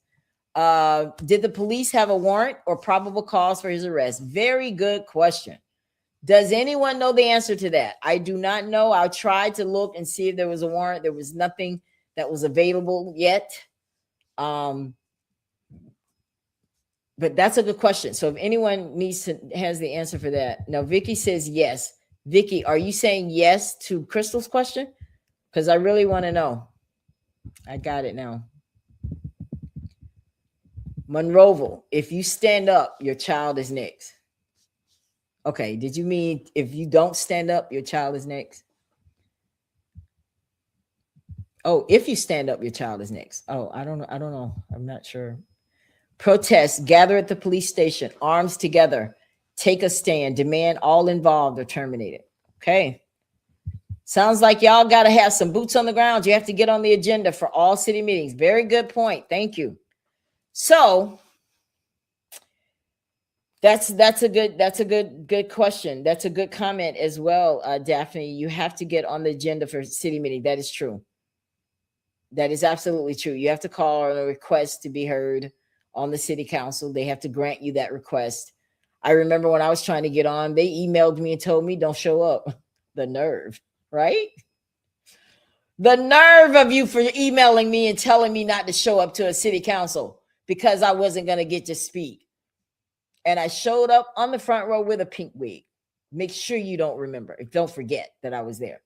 Did the police have a warrant or probable cause for his arrest? Very good question. Does anyone know the answer to that? I do not know. I tried to look and see if there was a warrant. There was nothing that was available yet. But that's a good question. So if anyone has the answer for that. Now, Vicky says yes. Vicky, are you saying yes to Crystal's question? Because I really want to know. I got it now. Monroeville, if you stand up, your child is next. Okay, did you mean if you don't stand up, your child is next? Oh, if you stand up, your child is next. Oh, I don't know. I'm not sure. Protest, gather at the police station, arms together, take a stand, demand all involved are terminated. Okay. Sounds like y'all got to have some boots on the ground. You have to get on the agenda for all city meetings. Very good point. Thank you. So that's a good question. That's a good comment as well, Daphne. You have to get on the agenda for city meeting. That is true. That is absolutely true. You have to call on a request to be heard on the city council. They have to grant you that request. I remember when I was trying to get on, they emailed me and told me don't show up. The nerve, right? The nerve of you for emailing me and telling me not to show up to a city council because I wasn't going to get to speak. And I showed up on the front row with a pink wig. Make sure you don't remember. Don't forget that I was there.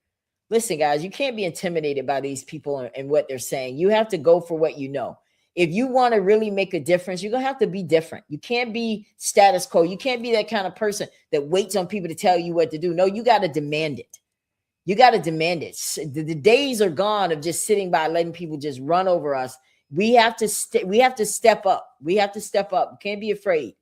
Listen, guys, you can't be intimidated by these people and what they're saying. You have to go for what you know. If you want to really make a difference, you're going to have to be different. You can't be status quo. You can't be that kind of person that waits on people to tell you what to do. No, you got to demand it. You got to demand it. The days are gone of just sitting by letting people just run over us. We have to step up. We have to step up. You can't be afraid.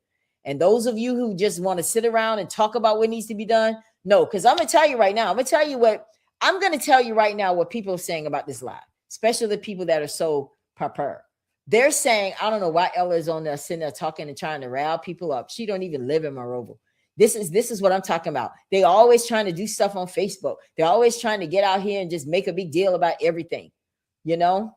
And those of you who just want to sit around and talk about what needs to be done, no, because I'm going to tell you right now. I'm going to tell you right now what people are saying about this live, especially the people that are so proper. They're saying, I don't know why Ella is on there sitting there talking and trying to rile people up. She don't even live in Monroeville. This is what I'm talking about. They always trying to do stuff on Facebook. They're always trying to get out here and just make a big deal about everything, you know?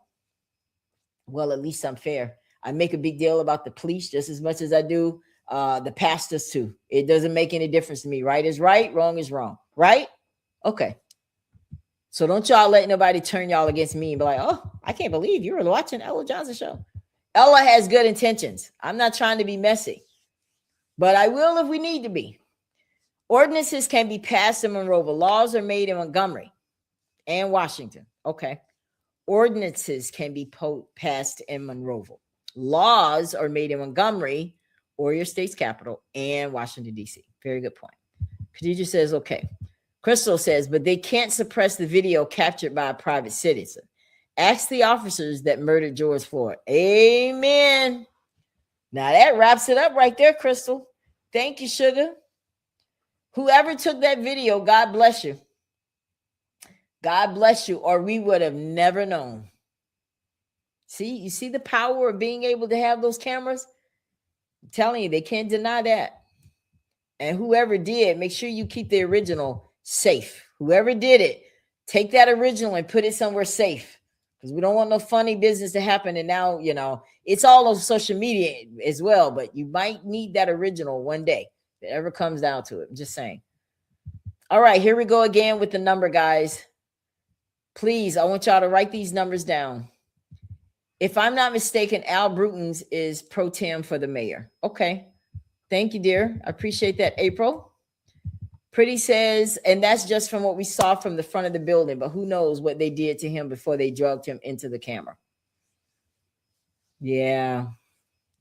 Well, at least I'm fair. I make a big deal about the police just as much as I do the pastors too. It doesn't make any difference to me. Right is right, wrong is wrong, right? Okay. So don't y'all let nobody turn y'all against me and be like, oh, I can't believe you were watching Ella Johnson show. Ella has good intentions. I'm not trying to be messy, but I will if we need to be. Ordinances can be passed in Monroeville. Laws are made in Montgomery and Washington. Okay. Ordinances can be passed in Monroeville. Laws are made in Montgomery or your state's capital and Washington, D.C. Very good point. Khadija says, okay. Crystal says, but they can't suppress the video captured by a private citizen. Ask the officers that murdered George Floyd. Amen. Now that wraps it up right there, Crystal. Thank you, sugar. Whoever took that video, God bless you. God bless you, or we would have never known. See, you see the power of being able to have those cameras? I'm telling you, they can't deny that. And whoever did, make sure you keep the original safe. Whoever did it, take that original and put it somewhere safe. Because we don't want no funny business to happen. And now, you know, it's all on social media as well. But you might need that original one day. If it ever comes down to it. I'm just saying. All right, here we go again with the number, guys. Please, I want y'all to write these numbers down. If I'm not mistaken, Al Brutons is pro tem for the mayor. Okay. Thank you, dear. I appreciate that, April. Pretty says, and that's just from what we saw from the front of the building, but who knows what they did to him before they drugged him into the camera. Yeah,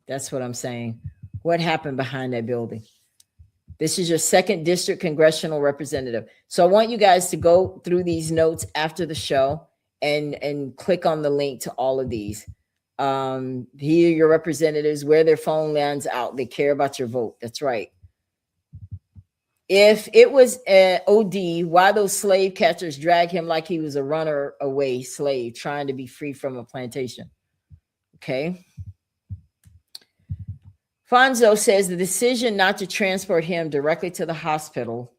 that's what I'm saying. What happened behind that building? This is your second district congressional representative. So I want you guys to go through these notes after the show and click on the link to all of these. Here are your representatives, wear their phone lines out. They care about your vote. That's right. If it was OD, why those slave catchers drag him like he was a runaway slave trying to be free from a plantation? Okay. Fonzo says the decision not to transport him directly to the hospital.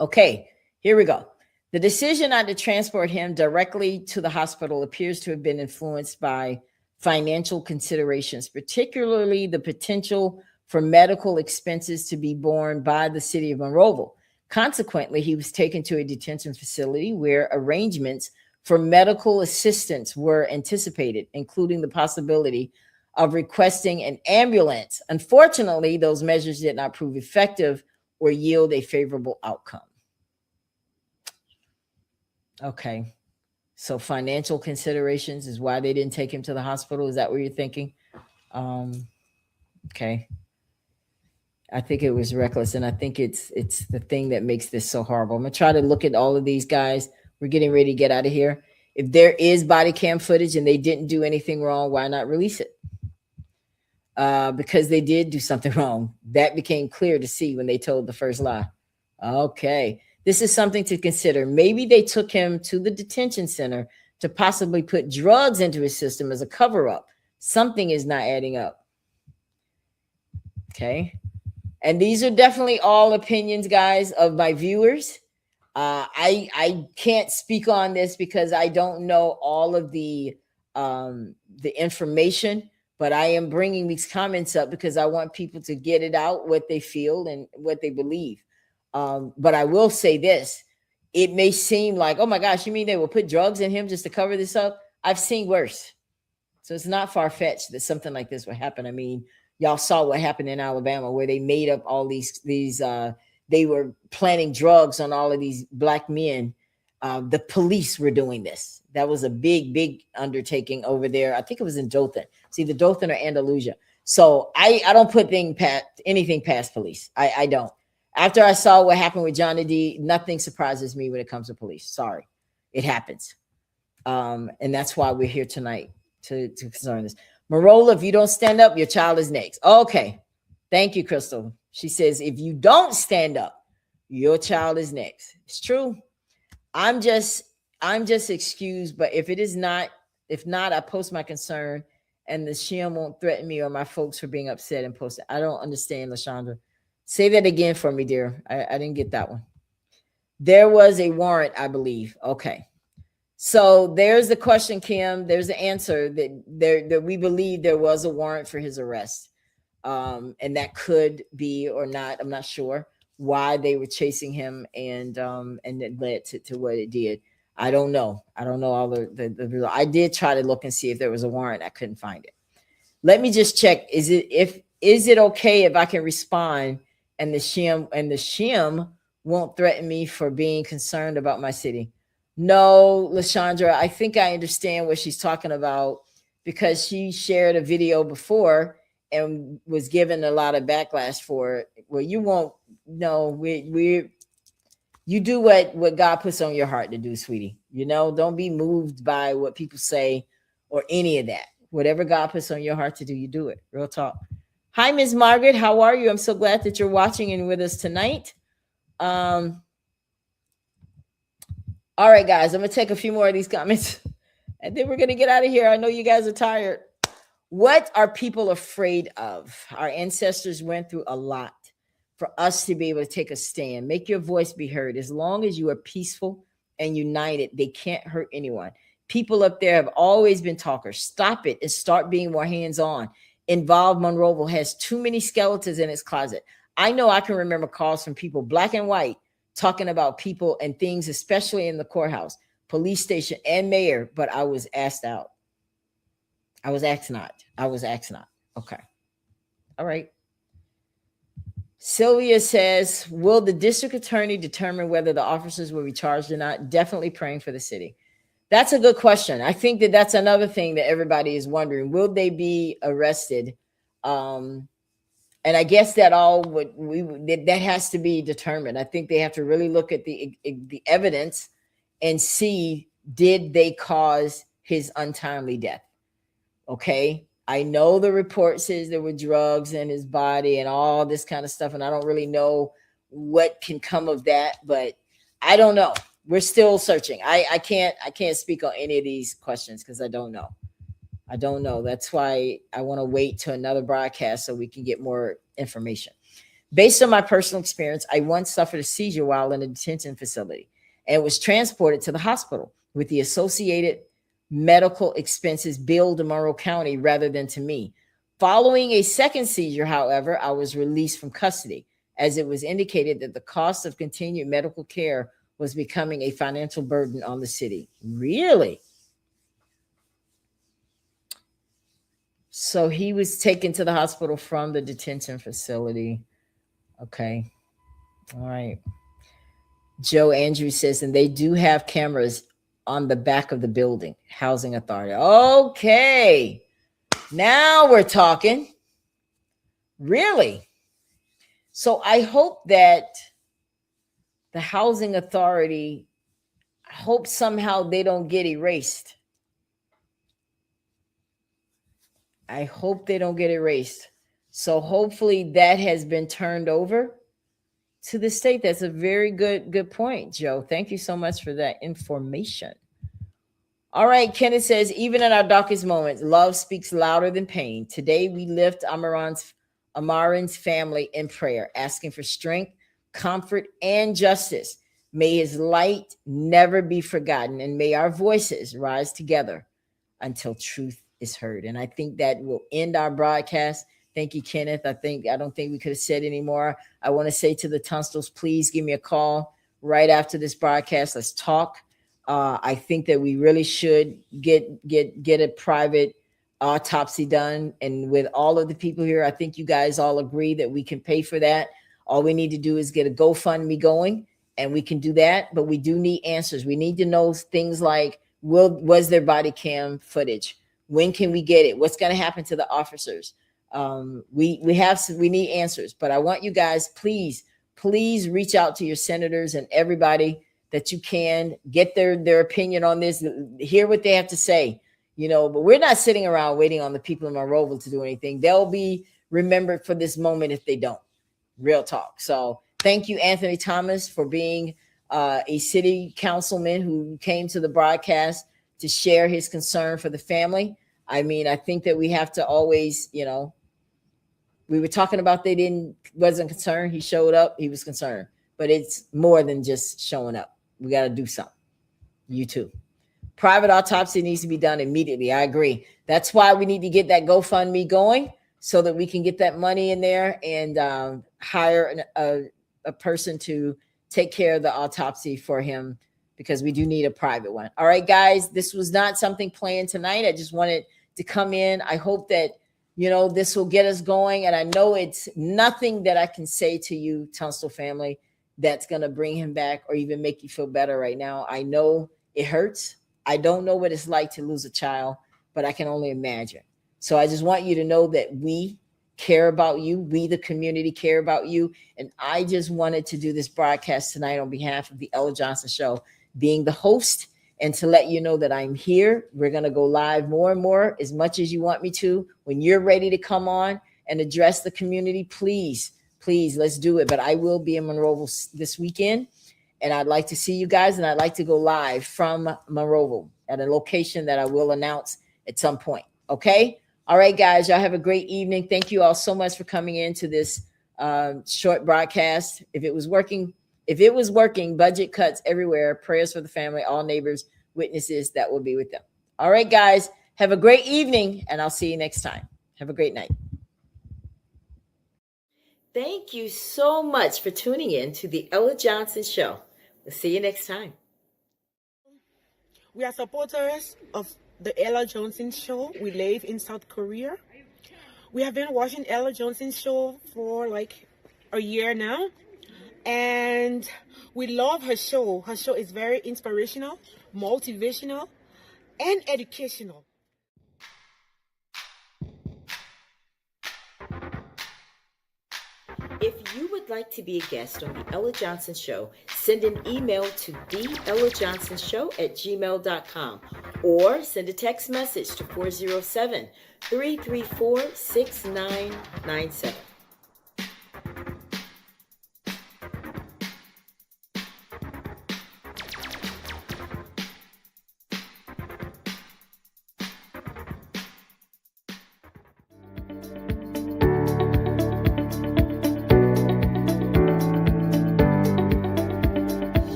Okay, here we go. The decision not to transport him directly to the hospital appears to have been influenced by financial considerations, particularly the potential for medical expenses to be borne by the city of Monroeville. Consequently, he was taken to a detention facility where arrangements for medical assistance were anticipated, including the possibility of requesting an ambulance. Unfortunately, those measures did not prove effective or yield a favorable outcome. Okay. So financial considerations is why they didn't take him to the hospital. Is that what you're thinking? Okay. I think it was reckless, and I think it's the thing that makes this so horrible. I'm gonna try to look at all of these guys. We're getting ready to get out of here. If there is body cam footage and they didn't do anything wrong, why not release it? Because they did do something wrong. That became clear to see when they told the first lie. Okay. This is something to consider. Maybe they took him to the detention center to possibly put drugs into his system as a cover-up. Something is not adding up. Okay. And these are definitely all opinions, guys, of my viewers. I can't speak on this because I don't know all of the information, but I am bringing these comments up because I want people to get it out, what they feel and what they believe. But I will say this. It may seem like, oh my gosh, you mean they will put drugs in him just to cover this up? I've seen worse. So it's not far-fetched that something like this would happen. I mean, y'all saw what happened in Alabama where they made up all these they were planting drugs on all of these black men. The police were doing this. That was a big undertaking over there. I think it was in Dothan. See, the Dothan or Andalusia. So I don't put anything past police. I don't. After I saw what happened with Johnny D, nothing surprises me when it comes to police. Sorry. It happens. And that's why we're here tonight to concern this. Marola, if you don't stand up, your child is next. Okay. Thank you, Crystal. She says, if you don't stand up, your child is next. It's true. I'm just excused, but if not, I post my concern and the shim won't threaten me or my folks for being upset and post it. I don't understand, LaShondra. Say that again for me, dear. I didn't get that one. There was a warrant, I believe. Okay. So there's the question, Kim. There's the answer that we believe there was a warrant for his arrest. And that could be or not. I'm not sure why they were chasing him and it led to what it did. I don't know. I don't know all the I did try to look and see if there was a warrant. I couldn't find it. Let me just check. Is it okay if I can respond and the shim won't threaten me for being concerned about my city? No, LaShondra, I think I understand what she's talking about because she shared a video before and was given a lot of backlash for it. Well, you won't. No, you do what God puts on your heart to do, sweetie. You know, don't be moved by what people say or any of that. Whatever God puts on your heart to do, you do it. Real talk. Hi, Ms. Margaret. How are you? I'm so glad that you're watching and with us tonight. All right, guys, I'm going to take a few more of these comments and then we're going to get out of here. I know you guys are tired. What are people afraid of? Our ancestors went through a lot for us to be able to take a stand. Make your voice be heard. As long as you are peaceful and united, they can't hurt anyone. People up there have always been talkers. Stop it and start being more hands-on. Involved Monroeville has too many skeletons in its closet. I know I can remember calls from people, black and white, talking about people and things, especially in the courthouse, police station, and mayor, but I was asked out. I was asked not. Okay. All right. Sylvia says, will the district attorney determine whether the officers will be charged or not? Definitely praying for the city. That's a good question. I think that that's another thing that everybody is wondering. Will they be arrested? Um, and I guess that all would that has to be determined. I think they have to really look at the evidence and see, did they cause his untimely death? Okay. I know the report says there were drugs in his body and all this kind of stuff, and I don't really know what can come of that, but I don't know. We're still searching. I can't speak on any of these questions because I don't know. I don't know. That's why I want to wait to another broadcast so we can get more information. Based on my personal experience, I once suffered a seizure while in a detention facility and was transported to the hospital with the associated medical expenses billed to Monroe County rather than to me. Following a second seizure, however, I was released from custody as it was indicated that the cost of continued medical care was becoming a financial burden on the city. Really? So he was taken to the hospital from the detention facility. Okay. All right. Joe Andrews says, and they do have cameras on the back of the building, housing authority. Okay. Now we're talking. Really? So I hope that the housing authority, I hope somehow they don't get erased. I hope they don't get erased. So hopefully that has been turned over to the state. That's a very good point, Joe. Thank you so much for that information. All right, Kenneth says, even in our darkest moments, love speaks louder than pain. Today we lift Ammarin's family in prayer, asking for strength, comfort, and justice. May his light never be forgotten, and may our voices rise together until truth is heard. And I think that will end our broadcast. Thank you, Kenneth. I don't think we could have said any more. I want to say to the Tunstals, please give me a call right after this broadcast. Let's talk. I think that we really should get a private autopsy done. And with all of the people here, I think you guys all agree that we can pay for that. All we need to do is get a GoFundMe going, and we can do that. But we do need answers. We need to know things like, was there body cam footage? When can we get it? What's going to happen to the officers? We need answers. But I want you guys, please reach out to your senators and everybody that you can, get their opinion on this, hear what they have to say, but we're not sitting around waiting on the people in Monroeville to do anything. They'll be remembered for this moment if they don't. Real talk. So thank you, Anthony Thomas, for being a city councilman who came to the broadcast to share his concern for the family. I mean, I think that we have to always, we were talking about wasn't concerned. He showed up, he was concerned, but it's more than just showing up. We got to do something. You too. Private autopsy needs to be done immediately. I agree. That's why we need to get that GoFundMe going so that we can get that money in there and hire a person to take care of the autopsy for him, because we do need a private one. All right, guys, this was not something planned tonight. I just wanted to come in. I hope that, this will get us going. And I know it's nothing that I can say to you, Tunstall family, that's going to bring him back or even make you feel better right now. I know it hurts. I don't know what it's like to lose a child, but I can only imagine. So I just want you to know that we care about you. We, the community, care about you. And I just wanted to do this broadcast tonight on behalf of the Ella Johnson Show, being the host, and to let you know that I'm here. We're going to go live more and more, as much as you want me to. When you're ready to come on and address the community, please, let's do it. But I will be in Monroeville this weekend, and I'd like to see you guys, and I'd like to go live from Monroeville at a location that I will announce at some point. Okay? All right, guys, y'all have a great evening. Thank you all so much for coming into this short broadcast. If it was working, budget cuts everywhere, prayers for the family, all neighbors, witnesses that will be with them. All right, guys, have a great evening, and I'll see you next time. Have a great night. Thank you so much for tuning in to the Ella Johnson Show. We'll see you next time. We are supporters of the Ella Johnson Show. We live in South Korea. We have been watching Ella Johnson Show for like a year now, and we love her show. Her show is very inspirational, motivational, and educational. If you would like to be a guest on The Ella Johnson Show, send an email to theellajohnsonshow@gmail.com or send a text message to 407-334-6997.